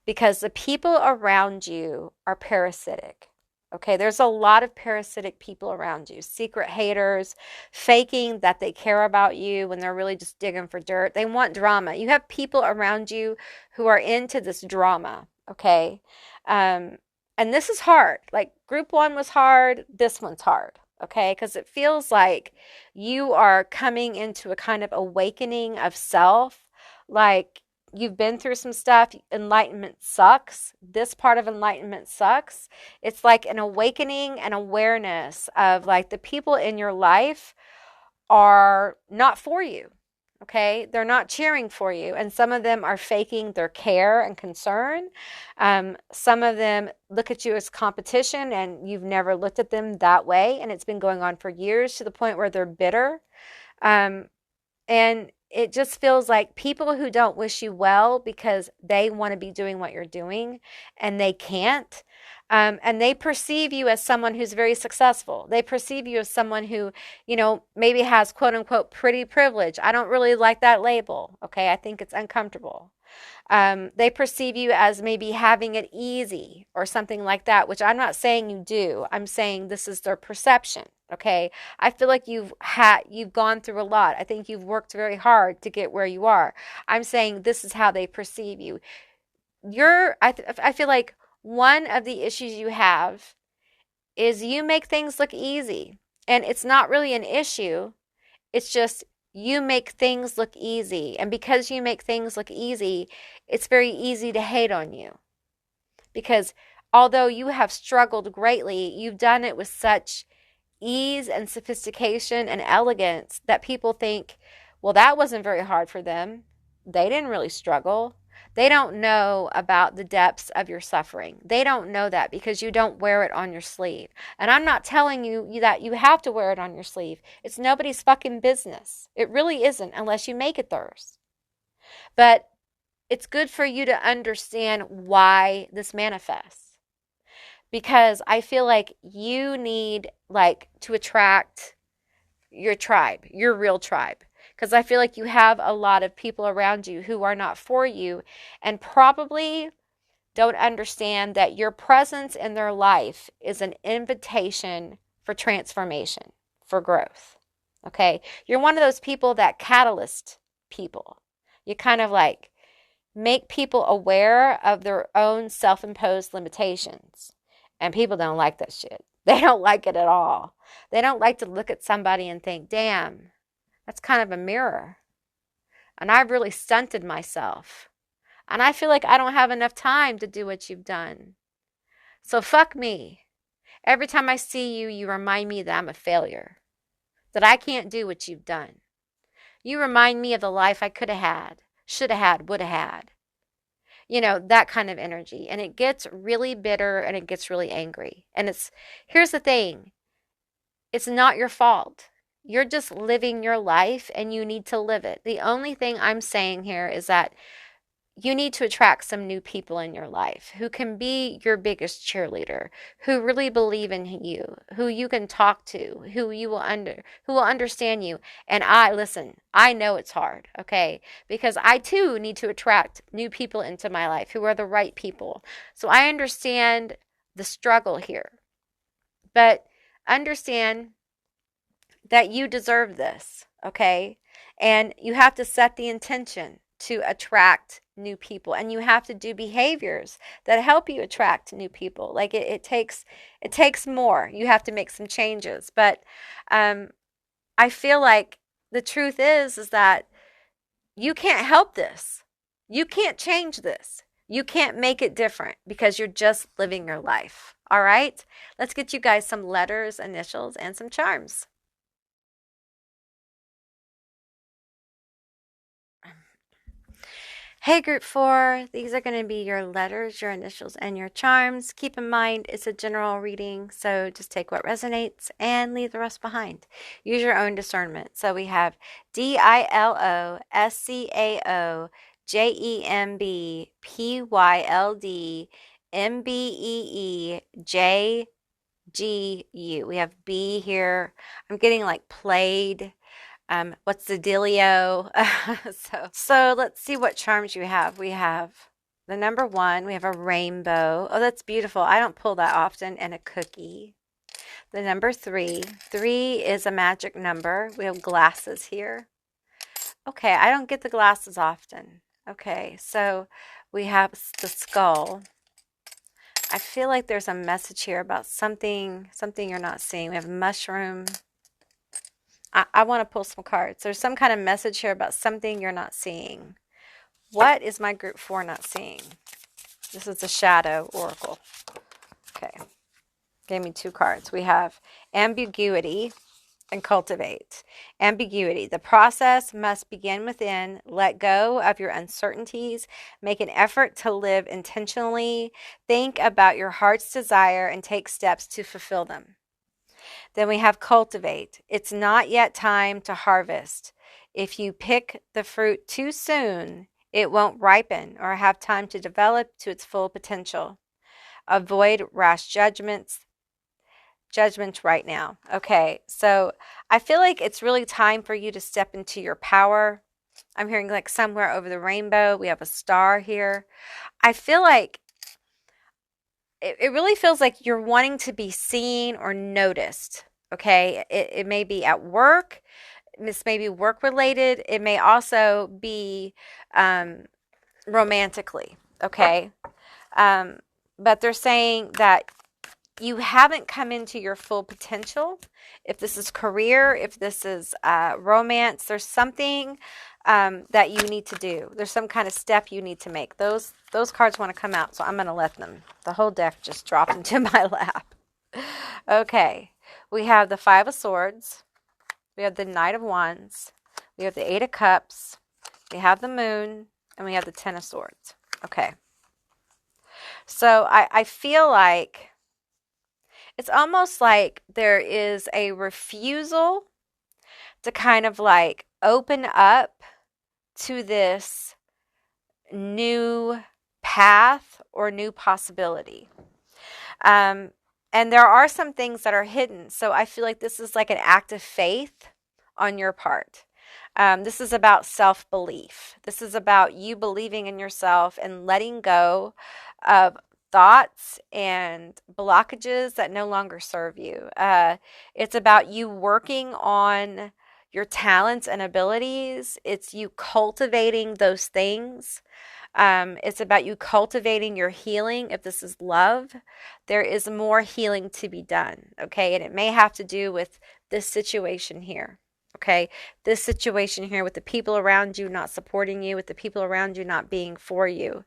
because the people around you are parasitic. Okay, there's a lot of parasitic people around you, secret haters, faking that they care about you when they're really just digging for dirt. They want drama. You have people around you who are into this drama. Okay, um, and this is hard. Like group one was hard, this one's hard. Okay, because it feels like you are coming into a kind of awakening of self. Like you've been through some stuff. Enlightenment sucks. This part of enlightenment sucks. It's like an awakening and awareness of like the people in your life are not for you. Okay, they're not cheering for you, and some of them are faking their care and concern. Some of them look at you as competition, and you've never looked at them that way, and it's been going on for years to the point where they're bitter. Um, and it just feels like people who don't wish you well because they want to be doing what you're doing and they can't. And they perceive you as someone who's very successful. They perceive you as someone who, maybe has quote unquote pretty privilege. I don't really like that label. Okay. I think it's uncomfortable. They perceive you as maybe having it easy or something like that, which I'm not saying you do. I'm saying this is their perception. Okay. I feel like you've gone through a lot. I think you've worked very hard to get where you are. I'm saying this is how they perceive you. I feel like one of the issues you have is you make things look easy, and it's not really an issue. It's just you make things look easy. And because you make things look easy, it's very easy to hate on you. Because although you have struggled greatly, you've done it with such ease and sophistication and elegance that people think, well, that wasn't very hard for them. They didn't really struggle. They don't know about the depths of your suffering. They don't know that because you don't wear it on your sleeve. And I'm not telling you that you have to wear it on your sleeve. It's nobody's fucking business. It really isn't unless you make it theirs. But it's good for you to understand why this manifests. Because I feel like you need to attract your tribe, your real tribe. Because I feel like you have a lot of people around you who are not for you and probably don't understand that your presence in their life is an invitation for transformation, for growth. Okay? You're one of those people that catalyst people. You kind of make people aware of their own self-imposed limitations. And people don't like that shit. They don't like it at all. They don't like to look at somebody and think, damn, that's kind of a mirror. And I've really stunted myself. And I feel like I don't have enough time to do what you've done. So fuck me. Every time I see you, you remind me that I'm a failure. That I can't do what you've done. You remind me of the life I could have had, should have had, would have had. That kind of energy. And it gets really bitter and it gets really angry. And here's the thing. It's not your fault. You're just living your life and you need to live it. The only thing I'm saying here is that you need to attract some new people in your life who can be your biggest cheerleader, who really believe in you, who you can talk to, who will understand you. And I know it's hard, okay? Because I too need to attract new people into my life who are the right people. So I understand the struggle here. But understand that you deserve this, okay? And you have to set the intention to attract new people, and you have to do behaviors that help you attract new people. It takes more. You have to make some changes. But I feel like the truth is that you can't help this. You can't change this. You can't make it different because you're just living your life. All right? Let's get you guys some letters, initials, and some charms. Hey, group four, these are going to be your letters, your initials, and your charms. Keep in mind it's a general reading, so just take what resonates and leave the rest behind. Use your own discernment. So we have DILOSCAOJEMBPYLDMBEEJGU. We have B here. I'm getting like played. What's the dealio? So let's see what charms you have. We have the number one. We have a rainbow. Oh, that's beautiful. I don't pull that often. And a cookie. The number three. Three is a magic number. We have glasses here. Okay, I don't get the glasses often. Okay, so we have the skull. I feel like there's a message here about something you're not seeing. We have mushroom. I want to pull some cards. There's some kind of message here about something you're not seeing. What is my group four not seeing? This is the shadow oracle. Okay. Gave me two cards. We have ambiguity and cultivate. Ambiguity. The process must begin within. Let go of your uncertainties. Make an effort to live intentionally. Think about your heart's desire and take steps to fulfill them. Then we have cultivate. It's not yet time to harvest. If you pick the fruit too soon, it won't ripen or have time to develop to its full potential. Avoid rash judgments right now. Okay, so I feel like it's really time for you to step into your power. I'm hearing like somewhere over the rainbow. We have a star here. I feel like it really feels like you're wanting to be seen or noticed. Okay, it may be at work. This may be work related. It may also be romantically. Okay, but they're saying that you haven't come into your full potential. If this is career, if this is romance, there's something that you need to do. There's some kind of step you need to make. Those cards want to come out, so I'm going to let them. The whole deck just dropped into my lap. Okay, we have the Five of Swords. We have the Knight of Wands. We have the Eight of Cups. We have the Moon. And we have the Ten of Swords. Okay. So I feel like it's almost like there is a refusal to kind of like open up to this new path or new possibility. And there are some things that are hidden. So I feel like this is like an act of faith on your part. This is about self-belief. This is about you believing in yourself and letting go of thoughts and blockages that no longer serve you. It's about you working on your talents and abilities. It's you cultivating those things. It's about you cultivating your healing. If this is love, there is more healing to be done. Okay. And it may have to do with this situation here. Okay. This situation here with the people around you not supporting you, with the people around you not being for you.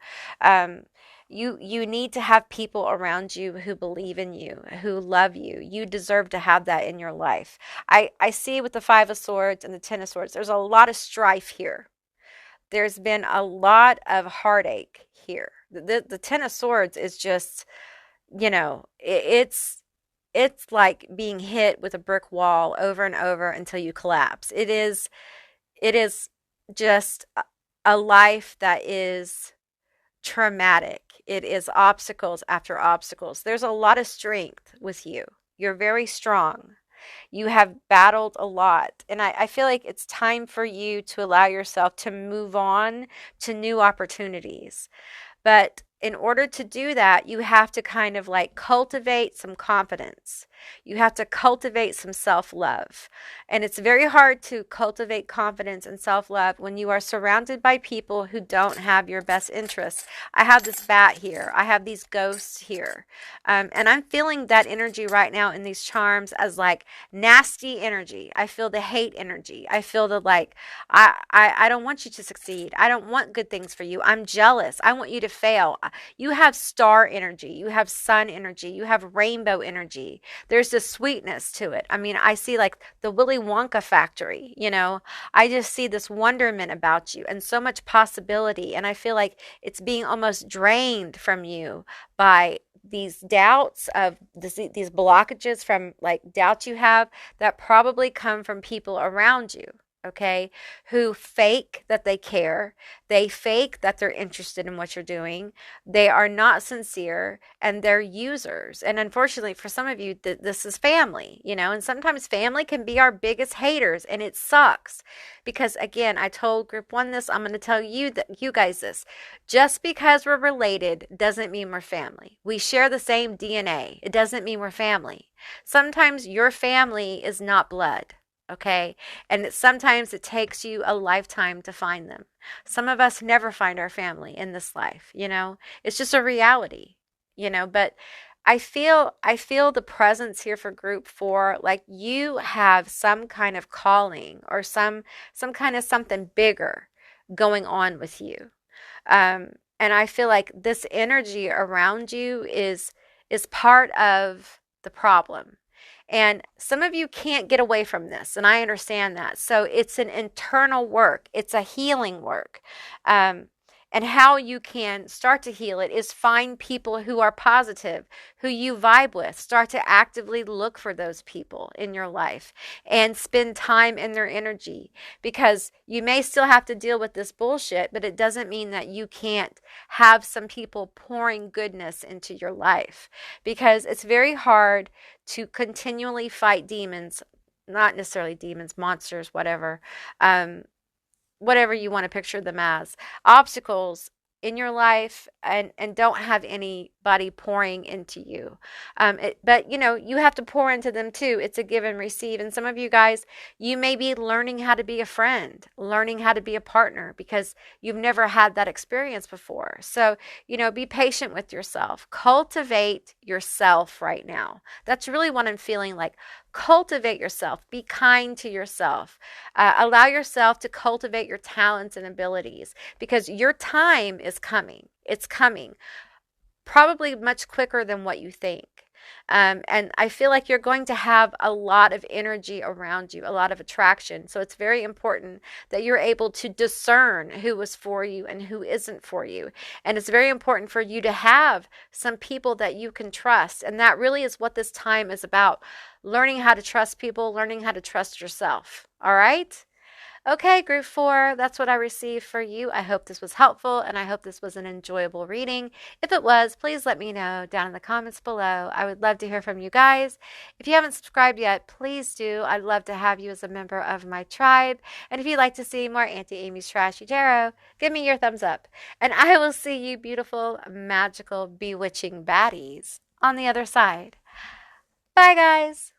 You need to have people around you who believe in you, who love you. You deserve to have that in your life. I see with the Five of Swords and the Ten of Swords, there's a lot of strife here. There's been a lot of heartache here. The Ten of Swords is just, it's like being hit with a brick wall over and over until you collapse. It is just a life that is traumatic. It is obstacles after obstacles. There's a lot of strength with you. You're very strong. You have battled a lot. And I feel like it's time for you to allow yourself to move on to new opportunities. But in order to do that, you have to kind of like cultivate some confidence. You have to cultivate some self-love. And it's very hard to cultivate confidence and self-love when you are surrounded by people who don't have your best interests. I have this bat here. I have these ghosts here. And I'm feeling that energy right now in these charms as like nasty energy. I feel the hate energy. I feel the like, I don't want you to succeed. I don't want good things for you. I'm jealous. I want you to fail. You have star energy. You have sun energy. You have rainbow energy. there's this sweetness to it. I mean, I see like the Willy Wonka factory, you know. I just see this wonderment about you and so much possibility. And I feel like it's being almost drained from you by these doubts of these blockages from like doubts you have that probably come from people around you, okay, who fake that they care. They fake that they're interested in what you're doing. They are not sincere and they're users. And unfortunately, for some of you, this is family, you know, and sometimes family can be our biggest haters and it sucks because, again, I told group one this, I'm going to tell you guys this. Just because we're related doesn't mean we're family. We share the same DNA. It doesn't mean we're family. Sometimes your family is not blood. Okay. And sometimes it takes you a lifetime to find them. Some of us never find our family in this life, you know. It's just a reality, you know, but I feel the presence here for group 4, like you have some kind of calling or some kind of something bigger going on with you. And I feel like this energy around you is part of the problem. And some of you can't get away from this, and I understand that. So it's an internal work, it's a healing work. Um, and how you can start to heal it is find people who are positive, who you vibe with. Start to actively look for those people in your life and spend time in their energy because you may still have to deal with this bullshit, but it doesn't mean that you can't have some people pouring goodness into your life because it's very hard to continually fight demons, not necessarily demons, monsters, whatever. Um, Whatever you want to picture them as, obstacles in your life and don't have anybody pouring into you. But you know, you have to pour into them too. It's a give and receive. And some of you guys, you may be learning how to be a friend, learning how to be a partner because you've never had that experience before. So, you know, be patient with yourself. Cultivate yourself right now. That's really what I'm feeling like. Cultivate yourself. Be kind to yourself. Allow yourself to cultivate your talents and abilities because your time is coming. It's coming probably much quicker than what you think. And I feel like you're going to have a lot of energy around you, a lot of attraction. So it's very important that you're able to discern who is for you and who isn't for you. And it's very important for you to have some people that you can trust. And that really is what this time is about, learning how to trust people, learning how to trust yourself. All right? Okay, group 4, that's what I received for you. I hope this was helpful and I hope this was an enjoyable reading. If it was, please let me know down in the comments below. I would love to hear from you guys. If you haven't subscribed yet, please do. I'd love to have you as a member of my tribe. And if you'd like to see more Auntie Amy's Trashy Tarot, give me your thumbs up. And I will see you beautiful, magical, bewitching baddies on the other side. Bye, guys.